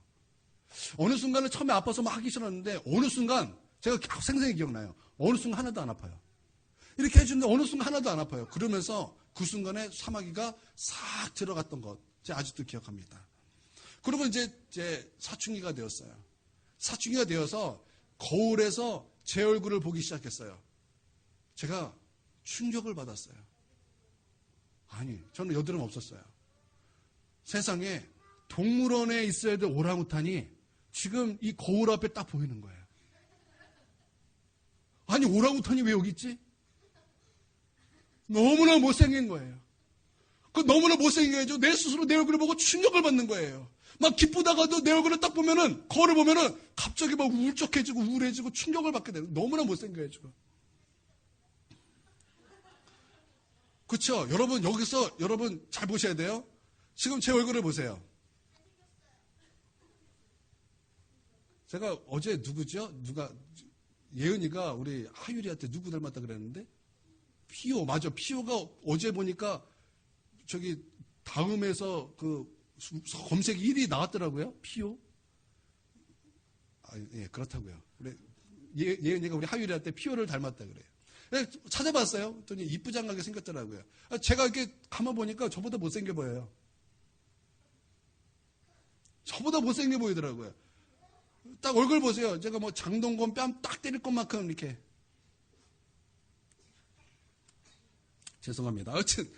어느 순간은 처음에 아파서 막 하기 싫었는데 어느 순간 제가 생생히 기억나요. 어느 순간 하나도 안 아파요. 이렇게 해주는데 어느 순간 하나도 안 아파요. 그러면서 그 순간에 사마귀가 싹 들어갔던 것 제가 아직도 기억합니다. 그리고 이제 제 사춘기가 되었어요. 사춘기가 되어서 거울에서 제 얼굴을 보기 시작했어요. 제가 충격을 받았어요. 아니, 저는 여드름 없었어요. 세상에 동물원에 있어야 될 오랑우탄이 지금 이 거울 앞에 딱 보이는 거예요. 아니, 오랑우탄이 왜 여기 있지? 너무나 못생긴 거예요. 너무나 못생긴 거예요. 내 스스로 내 얼굴을 보고 충격을 받는 거예요. 막 기쁘다가도 내 얼굴을 딱 보면은, 거울을 보면은 갑자기 막 울적해지고 우울해지고 충격을 받게 되는 거예요. 너무나 못생겨요, 지금. 그렇죠? 여러분 잘 보셔야 돼요. 지금 제 얼굴을 보세요. 제가 어제 예은이가 우리 하율이한테 누구 닮았다 그랬는데? 피오, 맞아. 피오가 어제 보니까 저기 다음에서 검색 1위 나왔더라고요. 피오. 예, 그렇다고요. 예은이가 우리 하율이한테 피오를 닮았다 그래요. 찾아봤어요. 그랬더니 이쁘장하게 생겼더라고요. 제가 이렇게 가만 보니까 저보다 못생겨 보여요. 저보다 못생겨 보이더라고요. 딱 얼굴 보세요. 제가 뭐 장동건 뺨 딱 때릴 것만큼 이렇게. 죄송합니다. 하여튼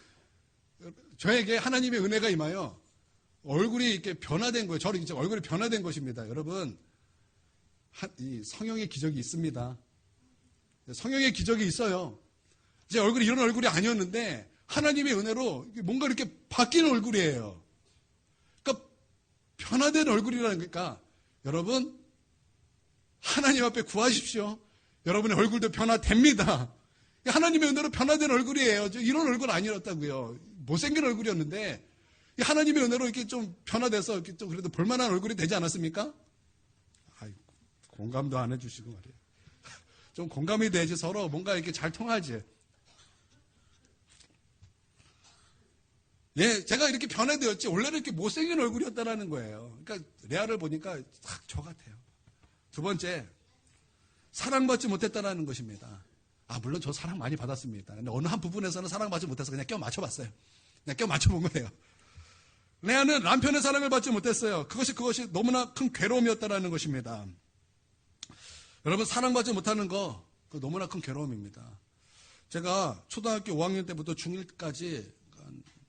저에게 하나님의 은혜가 임하여 얼굴이 이렇게 변화된 거예요. 저는 이제 얼굴이 변화된 것입니다. 여러분, 이 성령의 기적이 있습니다. 성령의 기적이 있어요. 제 얼굴이 이런 얼굴이 아니었는데 하나님의 은혜로 뭔가 이렇게 바뀌는 얼굴이에요. 그러니까 변화된 얼굴이라는 거니까 여러분 하나님 앞에 구하십시오. 여러분의 얼굴도 변화됩니다. 하나님의 은혜로 변화된 얼굴이에요. 이런 얼굴 아니었다고요. 못생긴 얼굴이었는데 하나님의 은혜로 이렇게 좀 변화돼서 이렇게 좀 그래도 볼만한 얼굴이 되지 않았습니까? 아이고, 공감도 안 해주시고 말이에요. 좀 공감이 돼야지 서로 뭔가 이렇게 잘 통하지. 예, 제가 이렇게 변해되었지 원래는 이렇게 못생긴 얼굴이었다라는 거예요. 그러니까 레아를 보니까 딱 저 같아요. 두 번째, 사랑받지 못했다라는 것입니다. 물론 저 사랑 많이 받았습니다. 근데 어느 한 부분에서는 사랑받지 못해서 그냥 껴 맞춰봤어요. 그냥 껴 맞춰본 거예요. 레아는 남편의 사랑을 받지 못했어요. 그것이 너무나 큰 괴로움이었다라는 것입니다. 여러분, 사랑받지 못하는 거, 그거 너무나 큰 괴로움입니다. 제가 초등학교 5학년 때부터 중1까지,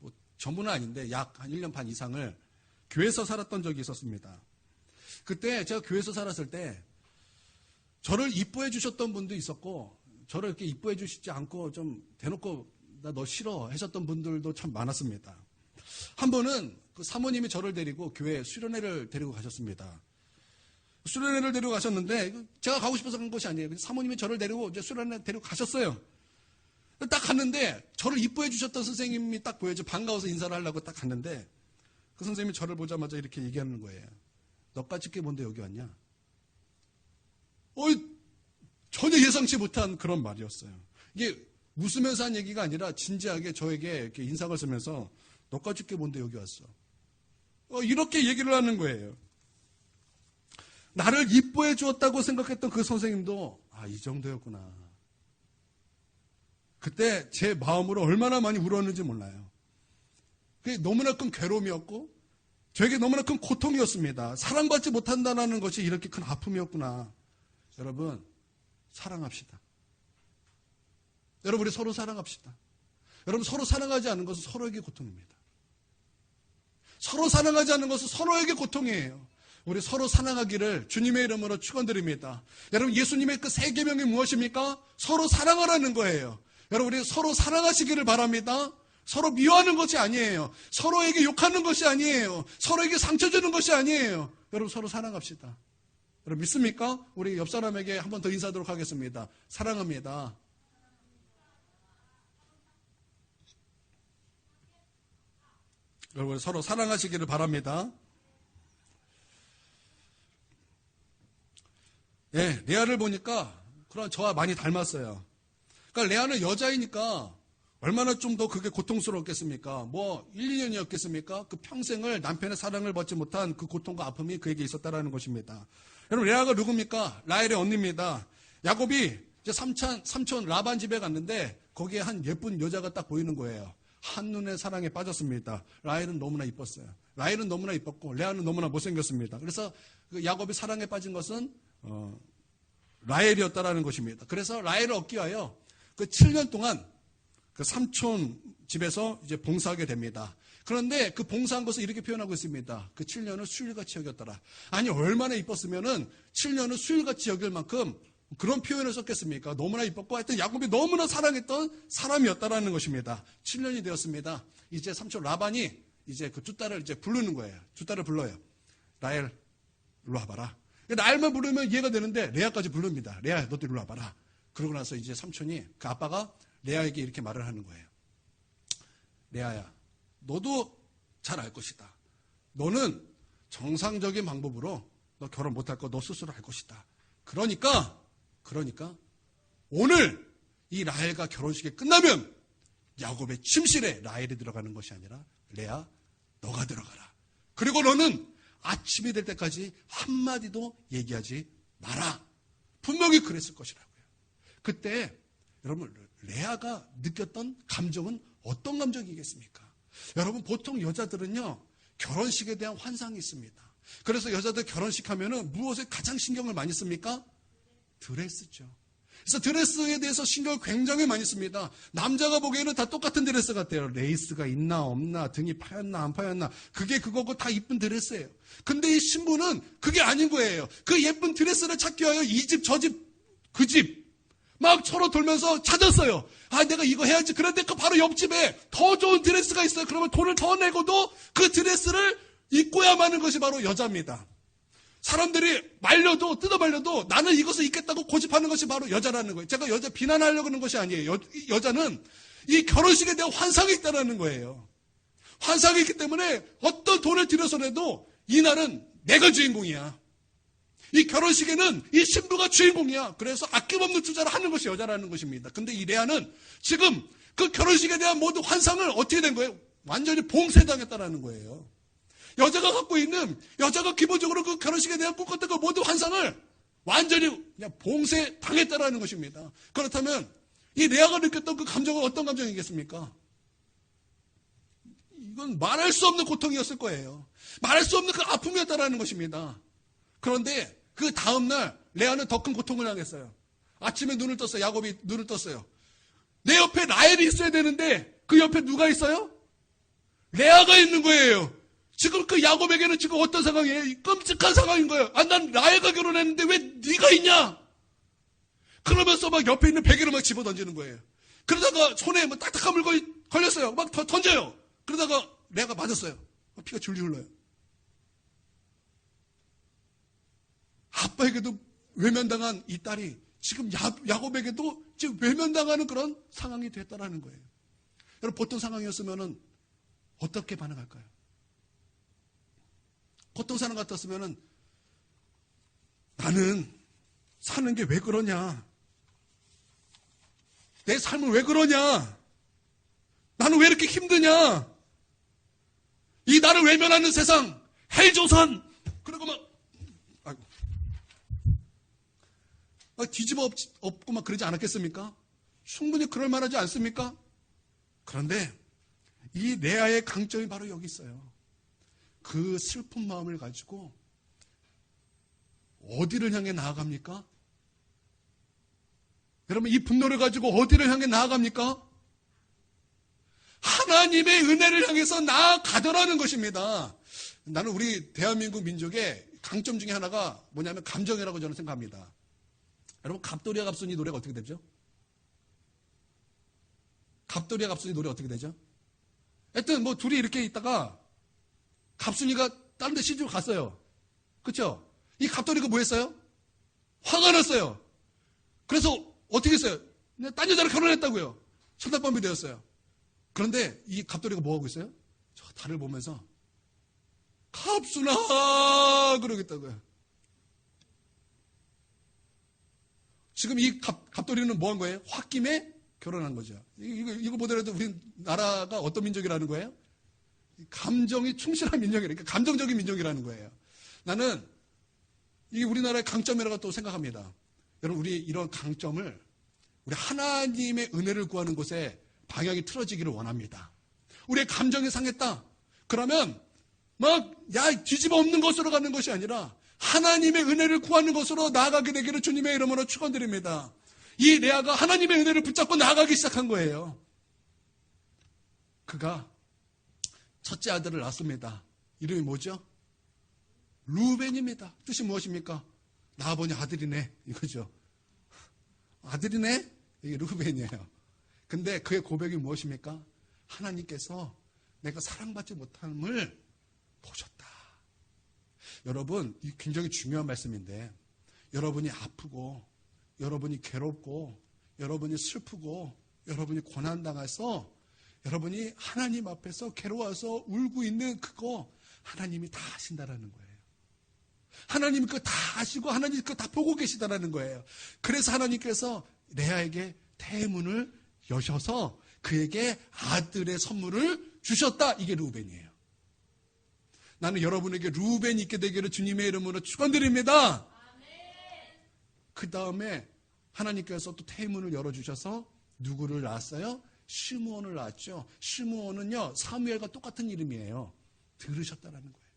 뭐 전부는 아닌데 약 한 1년 반 이상을 교회에서 살았던 적이 있었습니다. 그때 제가 교회에서 살았을 때 저를 이뻐해 주셨던 분도 있었고, 저를 이렇게 이뻐해 주시지 않고 좀 대놓고 나 너 싫어 하셨던 분들도 참 많았습니다. 한 번은 그 사모님이 저를 데리고 교회 수련회를 데리고 가셨습니다. 수련회를 데리고 가셨는데 제가 가고 싶어서 간 것이 아니에요. 사모님이 저를 데리고 이제 수련회 데리고 가셨어요. 딱 갔는데 저를 이뻐해 주셨던 선생님이 딱 보여줘. 반가워서 인사를 하려고 딱 갔는데 그 선생님이 저를 보자마자 이렇게 얘기하는 거예요. 너까짓 게 뭔데 여기 왔냐? 전혀 예상치 못한 그런 말이었어요. 이게 웃으면서 한 얘기가 아니라 진지하게 저에게 이렇게 인상을 쓰면서 너까짓 게 뭔데 여기 왔어? 이렇게 얘기를 하는 거예요. 나를 이뻐해 주었다고 생각했던 그 선생님도 이 정도였구나. 그때 제 마음으로 얼마나 많이 울었는지 몰라요. 그게 너무나 큰 괴로움이었고 저에게 너무나 큰 고통이었습니다. 사랑받지 못한다는 것이 이렇게 큰 아픔이었구나. 여러분, 사랑합시다. 여러분, 우리 서로 사랑합시다. 여러분, 서로 사랑하지 않는 것은 서로에게 고통입니다. 서로 사랑하지 않는 것은 서로에게 고통이에요. 우리 서로 사랑하기를 주님의 이름으로 축원드립니다. 여러분, 예수님의 그 세 계명이 무엇입니까? 서로 사랑하라는 거예요. 여러분, 우리 서로 사랑하시기를 바랍니다. 서로 미워하는 것이 아니에요. 서로에게 욕하는 것이 아니에요. 서로에게 상처 주는 것이 아니에요. 여러분, 서로 사랑합시다. 여러분, 믿습니까? 우리 옆 사람에게 한 번 더 인사하도록 하겠습니다. 사랑합니다. 여러분, 서로 사랑하시기를 바랍니다. 예, 레아를 보니까 그런 저와 많이 닮았어요. 그러니까 레아는 여자이니까 얼마나 좀 더 그게 고통스러웠겠습니까? 1, 2년이었겠습니까? 그 평생을 남편의 사랑을 받지 못한 그 고통과 아픔이 그에게 있었다라는 것입니다. 여러분, 레아가 누굽니까? 라헬의 언니입니다. 야곱이 이제 삼촌 라반 집에 갔는데 거기에 한 예쁜 여자가 딱 보이는 거예요. 한눈에 사랑에 빠졌습니다. 라헬은 너무나 이뻤어요. 라헬은 너무나 이뻤고 레아는 너무나 못생겼습니다. 그래서 그 야곱이 사랑에 빠진 것은 라헬이었다라는 것입니다. 그래서 라헬을 얻기 위하여 그 7년 동안 그 삼촌 집에서 이제 봉사하게 됩니다. 그런데 그 봉사한 것을 이렇게 표현하고 있습니다. 그 7년을 수일같이 여겼더라. 아니, 얼마나 이뻤으면은 7년을 수일같이 여길 만큼 그런 표현을 썼겠습니까? 너무나 이뻤고 하여튼 야곱이 너무나 사랑했던 사람이었다라는 것입니다. 7년이 되었습니다. 이제 삼촌 라반이 이제 그 두 딸을 이제 부르는 거예요. 두 딸을 불러요. 라헬, 일로 와봐라. 라헬만 부르면 이해가 되는데 레아까지 부릅니다. 레아, 너도 일로 와봐라. 그러고 나서 이제 삼촌이 그 아빠가 레아에게 이렇게 말을 하는 거예요. 레아야, 너도 잘 알 것이다. 너는 정상적인 방법으로 너 결혼 못할 거 너 스스로 알 것이다. 그러니까 오늘 이 라헬과 결혼식이 끝나면 야곱의 침실에 라헬이 들어가는 것이 아니라 레아, 너가 들어가라. 그리고 너는 아침이 될 때까지 한마디도 얘기하지 마라. 분명히 그랬을 것이라고요. 그때 여러분, 레아가 느꼈던 감정은 어떤 감정이겠습니까? 여러분, 보통 여자들은요, 결혼식에 대한 환상이 있습니다. 그래서 여자들 결혼식 하면은 무엇에 가장 신경을 많이 씁니까? 드레스죠. 그래서 드레스에 대해서 신경을 굉장히 많이 씁니다. 남자가 보기에는 다 똑같은 드레스 같아요. 레이스가 있나 없나, 등이 파였나 안 파였나, 그게 그거고 다 이쁜 드레스예요. 근데 이 신부는 그게 아닌 거예요. 그 예쁜 드레스를 찾기 위하여 이 집 저 집 그 집 막 서로 돌면서 찾았어요. 내가 이거 해야지. 그런데 그 바로 옆집에 더 좋은 드레스가 있어요. 그러면 돈을 더 내고도 그 드레스를 입고야만 하는 것이 바로 여자입니다. 사람들이 뜯어 말려도 나는 이것을 입겠다고 고집하는 것이 바로 여자라는 거예요. 제가 여자 비난하려고 하는 것이 아니에요. 여자는 이 결혼식에 대한 환상이 있다는 거예요. 환상이 있기 때문에 어떤 돈을 들여서라도 이날은 내가 주인공이야. 이 결혼식에는 이 신부가 주인공이야. 그래서 아낌없는 투자를 하는 것이 여자라는 것입니다. 근데 이 레아는 지금 그 결혼식에 대한 모든 환상을 어떻게 된 거예요? 완전히 봉쇄당했다라는 거예요. 여자가 기본적으로 그 결혼식에 대한 꿈꿨던 그 모든 환상을 완전히 그냥 봉쇄당했다라는 것입니다. 그렇다면 이 레아가 느꼈던 그 감정은 어떤 감정이겠습니까? 이건 말할 수 없는 고통이었을 거예요. 말할 수 없는 그 아픔이었다라는 것입니다. 그런데 그 다음날 레아는 더 큰 고통을 당했어요. 아침에 눈을 떴어요. 야곱이 눈을 떴어요. 내 옆에 라헬이 있어야 되는데 그 옆에 누가 있어요? 레아가 있는 거예요. 지금 그 야곱에게는 지금 어떤 상황이에요? 끔찍한 상황인 거예요. 난 라헬과 결혼했는데 왜 네가 있냐? 그러면서 막 옆에 있는 베개를 막 집어 던지는 거예요. 그러다가 손에 뭐 딱딱한 물건이 걸렸어요. 막 던져요. 그러다가 레아가 맞았어요. 피가 줄줄 흘러요. 아빠에게도 외면당한 이 딸이 지금 야곱에게도 지금 외면당하는 그런 상황이 됐다라는 거예요. 여러분, 보통 상황이었으면 어떻게 반응할까요? 보통 상황 같았으면 나는 사는 게 왜 그러냐? 내 삶은 왜 그러냐? 나는 왜 이렇게 힘드냐? 이 나를 외면하는 세상, 헬조선, 그리고 뒤집어 엎고 막 그러지 않았겠습니까? 충분히 그럴 만하지 않습니까? 그런데 이 레아의 강점이 바로 여기 있어요. 그 슬픈 마음을 가지고 어디를 향해 나아갑니까? 여러분, 이 분노를 가지고 어디를 향해 나아갑니까? 하나님의 은혜를 향해서 나아가더라는 것입니다. 나는 우리 대한민국 민족의 강점 중에 하나가 뭐냐면 감정이라고 저는 생각합니다. 여러분, 갑돌이와 갑순이 노래가 어떻게 되죠? 갑돌이와 갑순이 노래 어떻게 되죠? 하여튼 뭐 둘이 이렇게 있다가 갑순이가 다른 데 시집을 갔어요. 그렇죠? 이 갑돌이가 뭐 했어요? 화가 났어요. 그래서 어떻게 했어요? 딴 여자랑 결혼했다고요. 천당밤이 되었어요. 그런데 이 갑돌이가 뭐 하고 있어요? 저 달을 보면서 갑순아 그러겠다고요. 지금 이 갑돌이는 뭐 한 거예요? 홧김에 결혼한 거죠. 이거 보더라도 우리나라가 어떤 민족이라는 거예요? 감정이 충실한 민족이라는, 그러니까 감정적인 민족이라는 거예요. 나는 이게 우리나라의 강점이라고 또 생각합니다. 여러분, 우리 이런 강점을 우리 하나님의 은혜를 구하는 곳에 방향이 틀어지기를 원합니다. 우리의 감정이 상했다. 그러면 뒤집어 엎는 것으로 가는 것이 아니라 하나님의 은혜를 구하는 것으로 나아가게 되기를 주님의 이름으로 축원드립니다. 이 레아가 하나님의 은혜를 붙잡고 나아가기 시작한 거예요. 그가 첫째 아들을 낳습니다. 이름이 뭐죠? 루벤입니다. 뜻이 무엇입니까? 낳아보니 아들이네, 이거죠. 아들이네? 이게 루벤이에요. 근데 그의 고백이 무엇입니까? 하나님께서 내가 사랑받지 못함을 보셨다. 여러분, 이 굉장히 중요한 말씀인데, 여러분이 아프고, 여러분이 괴롭고, 여러분이 슬프고, 여러분이 고난당해서, 여러분이 하나님 앞에서 괴로워서 울고 있는 그거 하나님이 다 아신다라는 거예요. 하나님이 그거 다 아시고 하나님이 그거 다 보고 계시다라는 거예요. 그래서 하나님께서 레아에게 태문을 여셔서 그에게 아들의 선물을 주셨다. 이게 루벤이에요. 나는 여러분에게 루벤이 있게 되기를 주님의 이름으로 축원드립니다. 그 다음에 하나님께서 또 태문을 열어주셔서 누구를 낳았어요? 시므온을 낳았죠. 시므온은요, 사무엘과 똑같은 이름이에요. 들으셨다라는 거예요.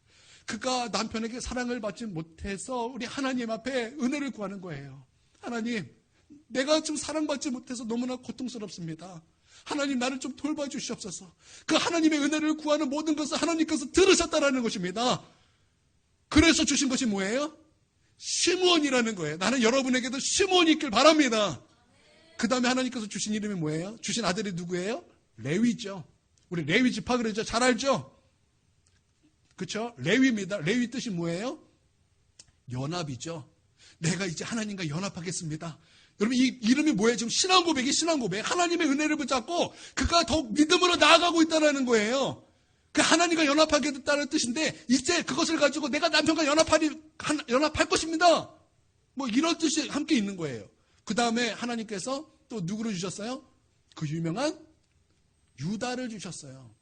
그가 남편에게 사랑을 받지 못해서 우리 하나님 앞에 은혜를 구하는 거예요. 하나님, 내가 좀 사랑받지 못해서 너무나 고통스럽습니다. 하나님, 나를 좀 돌봐주시옵소서. 그 하나님의 은혜를 구하는 모든 것을 하나님께서 들으셨다라는 것입니다. 그래서 주신 것이 뭐예요? 시므온이라는 거예요. 나는 여러분에게도 시므온이 있길 바랍니다. 그 다음에 하나님께서 주신 이름이 뭐예요? 주신 아들이 누구예요? 레위죠. 우리 레위 지파 그러죠. 잘 알죠? 그렇죠? 레위입니다. 레위 뜻이 뭐예요? 연합이죠. 내가 이제 하나님과 연합하겠습니다. 여러분, 이 이름이 뭐예요? 지금 신앙 고백. 하나님의 은혜를 붙잡고 그가 더욱 믿음으로 나아가고 있다는 거예요. 그 하나님과 연합하게 됐다는 뜻인데 이제 그것을 가지고 내가 남편과 연합할 것입니다. 뭐 이런 뜻이 함께 있는 거예요. 그 다음에 하나님께서 또 누구를 주셨어요? 그 유명한 유다를 주셨어요.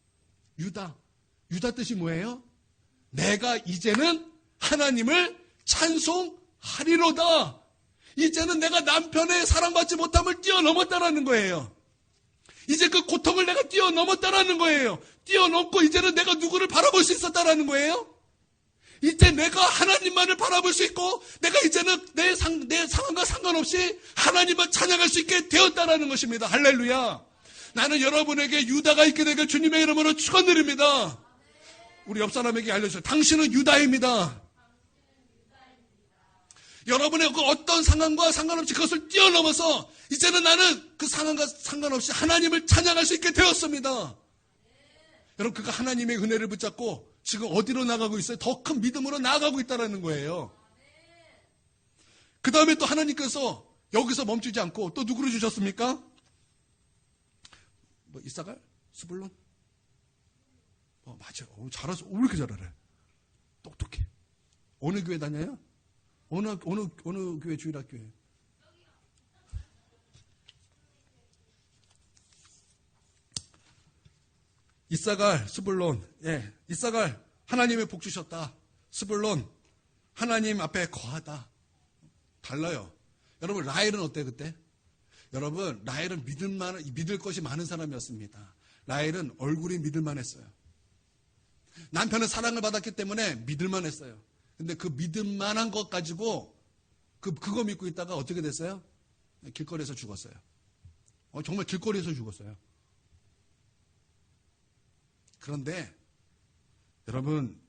유다 뜻이 뭐예요? 내가 이제는 하나님을 찬송하리로다. 이제는 내가 남편의 사랑받지 못함을 뛰어넘었다라는 거예요. 이제 그 고통을 내가 뛰어넘었다라는 거예요. 뛰어넘고 이제는 내가 누구를 바라볼 수 있었다라는 거예요. 이제 내가 하나님만을 바라볼 수 있고 내가 이제는 내 상황과 상관없이 하나님만 찬양할 수 있게 되었다라는 것입니다. 할렐루야. 나는 여러분에게 유다가 있게 되길 주님의 이름으로 축원드립니다. 우리 옆 사람에게 알려주세요. 당신은 유다입니다. 여러분의 그 어떤 상황과 상관없이 그것을 뛰어넘어서 이제는 나는 그 상황과 상관없이 하나님을 찬양할 수 있게 되었습니다. 여러분 그가 하나님의 은혜를 붙잡고 지금 어디로 나가고 있어요? 더 큰 믿음으로 나아가고 있다는 거예요. 그 다음에 또 하나님께서 여기서 멈추지 않고 또 누구를 주셨습니까? 뭐 이사갈? 스불론? 맞아. 잘하서 왜 이렇게 잘 알아요? 똑똑해. 어느 교회 다녀요? 어느 교회 주일학교예요? 이사갈, 스불론. 예, 이사갈 하나님의 복 주셨다. 스불론 하나님 앞에 거하다. 달라요. 여러분 라헬은 어때 그때? 여러분 라헬은 믿을 것이 많은 사람이었습니다. 라헬은 얼굴이 믿을만했어요. 남편은 사랑을 받았기 때문에 믿을만했어요. 근데 그 믿음만한 것 가지고 그거 믿고 있다가 어떻게 됐어요? 길거리에서 죽었어요. 정말 길거리에서 죽었어요. 그런데 여러분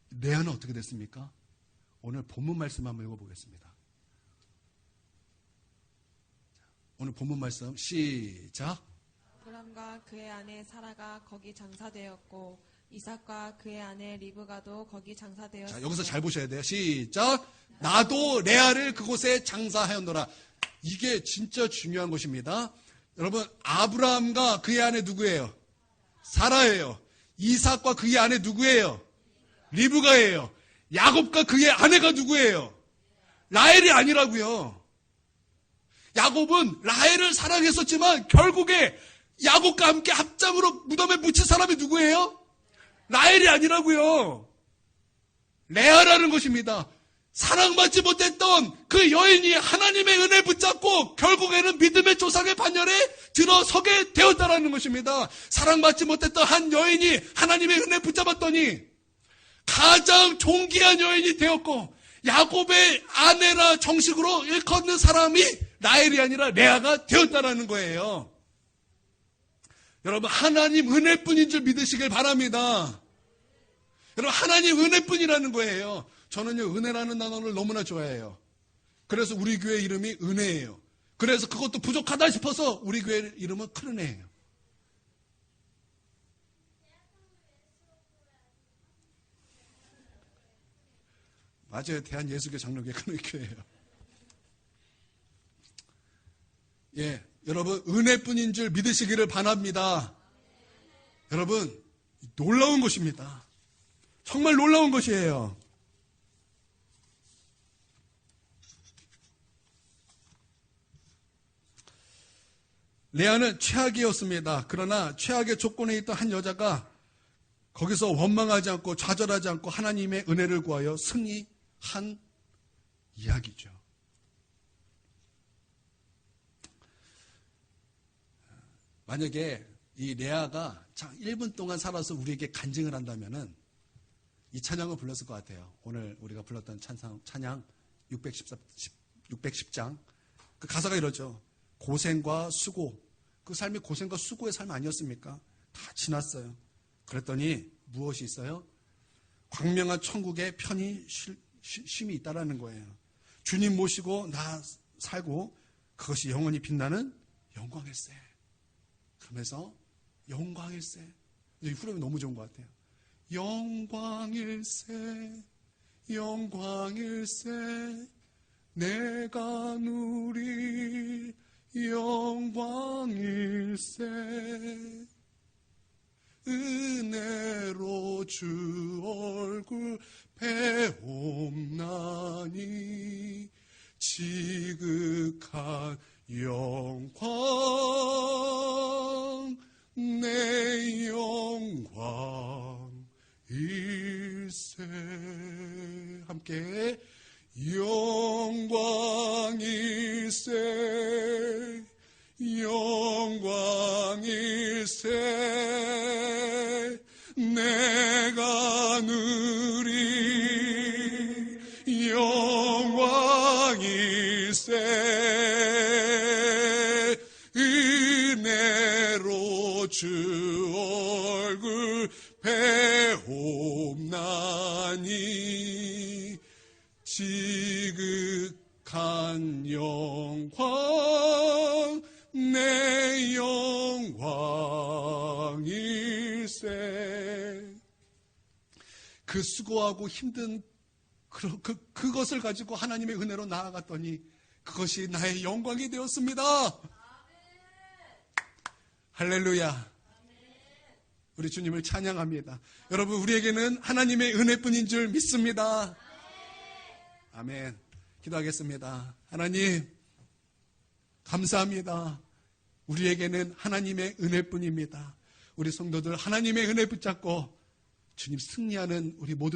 레아는 어떻게 됐습니까? 오늘 본문 말씀 한번 읽어보겠습니다. 오늘 본문 말씀 시작. 아브람과 그의 아내 사라가 거기 장사되었고 이삭과 그의 아내 리브가도 거기 장사되었습니다. 자, 여기서 잘 보셔야 돼요. 시작. 나도 레아를 그곳에 장사하였노라. 이게 진짜 중요한 것입니다. 여러분 아브라함과 그의 아내 누구예요? 사라예요. 이삭과 그의 아내 누구예요? 리브가예요. 야곱과 그의 아내가 누구예요? 라헬이 아니라고요. 야곱은 라헬을 사랑했었지만 결국에 야곱과 함께 합장으로 무덤에 묻힌 사람이 누구예요? 라헬이 아니라고요. 레아라는 것입니다. 사랑받지 못했던 그 여인이 하나님의 은혜 붙잡고 결국에는 믿음의 조상의 반열에 들어서게 되었다라는 것입니다. 사랑받지 못했던 한 여인이 하나님의 은혜 붙잡았더니 가장 존귀한 여인이 되었고 야곱의 아내라 정식으로 일컫는 사람이 라헬이 아니라 레아가 되었다라는 거예요. 여러분 하나님 은혜뿐인 줄 믿으시길 바랍니다. 여러분 하나님 은혜뿐이라는 거예요. 저는요 은혜라는 단어를 너무나 좋아해요. 그래서 우리 교회 이름이 은혜예요. 그래서 그것도 부족하다 싶어서 우리 교회 이름은 큰 은혜예요. 맞아요. 대한예수교 장로교회 큰 교회예요. 예, 여러분 은혜뿐인 줄 믿으시기를 바랍니다. 여러분 놀라운 것입니다. 정말 놀라운 것이에요. 레아는 최악이었습니다. 그러나 최악의 조건에 있던 한 여자가 거기서 원망하지 않고 좌절하지 않고 하나님의 은혜를 구하여 승리한 이야기죠. 만약에 이 레아가 1분 동안 살아서 우리에게 간증을 한다면은 이 찬양을 불렀을 것 같아요. 오늘 우리가 불렀던 찬양 610장 그 가사가 이러죠. 고생과 수고, 그 삶이 고생과 수고의 삶 아니었습니까? 다 지났어요. 그랬더니 무엇이 있어요? 광명한 천국에 편히 쉼이 있다라는 거예요. 주님 모시고 나 살고 그것이 영원히 빛나는 영광일세. 그러면서 영광일세. 이 후렴이 너무 좋은 것 같아요. 영광일세, 영광일세, 내가 누릴 영광일세. 은혜로 주 얼굴 배옵나니 지극한 영광 내 영광 일세. 함께 영광일세 영광일세 내가 누리 영광일세 은혜로 주 얼굴 배옵나니 지극한 영광 내 영광일세. 그 수고하고 힘든 그것을 가지고 하나님의 은혜로 나아갔더니 그것이 나의 영광이 되었습니다. 할렐루야. 우리 주님을 찬양합니다. 여러분, 우리에게는 하나님의 은혜뿐인 줄 믿습니다. 아멘. 기도하겠습니다. 하나님, 감사합니다. 우리에게는 하나님의 은혜뿐입니다. 우리 성도들 하나님의 은혜 붙잡고 주님 승리하는 우리 모두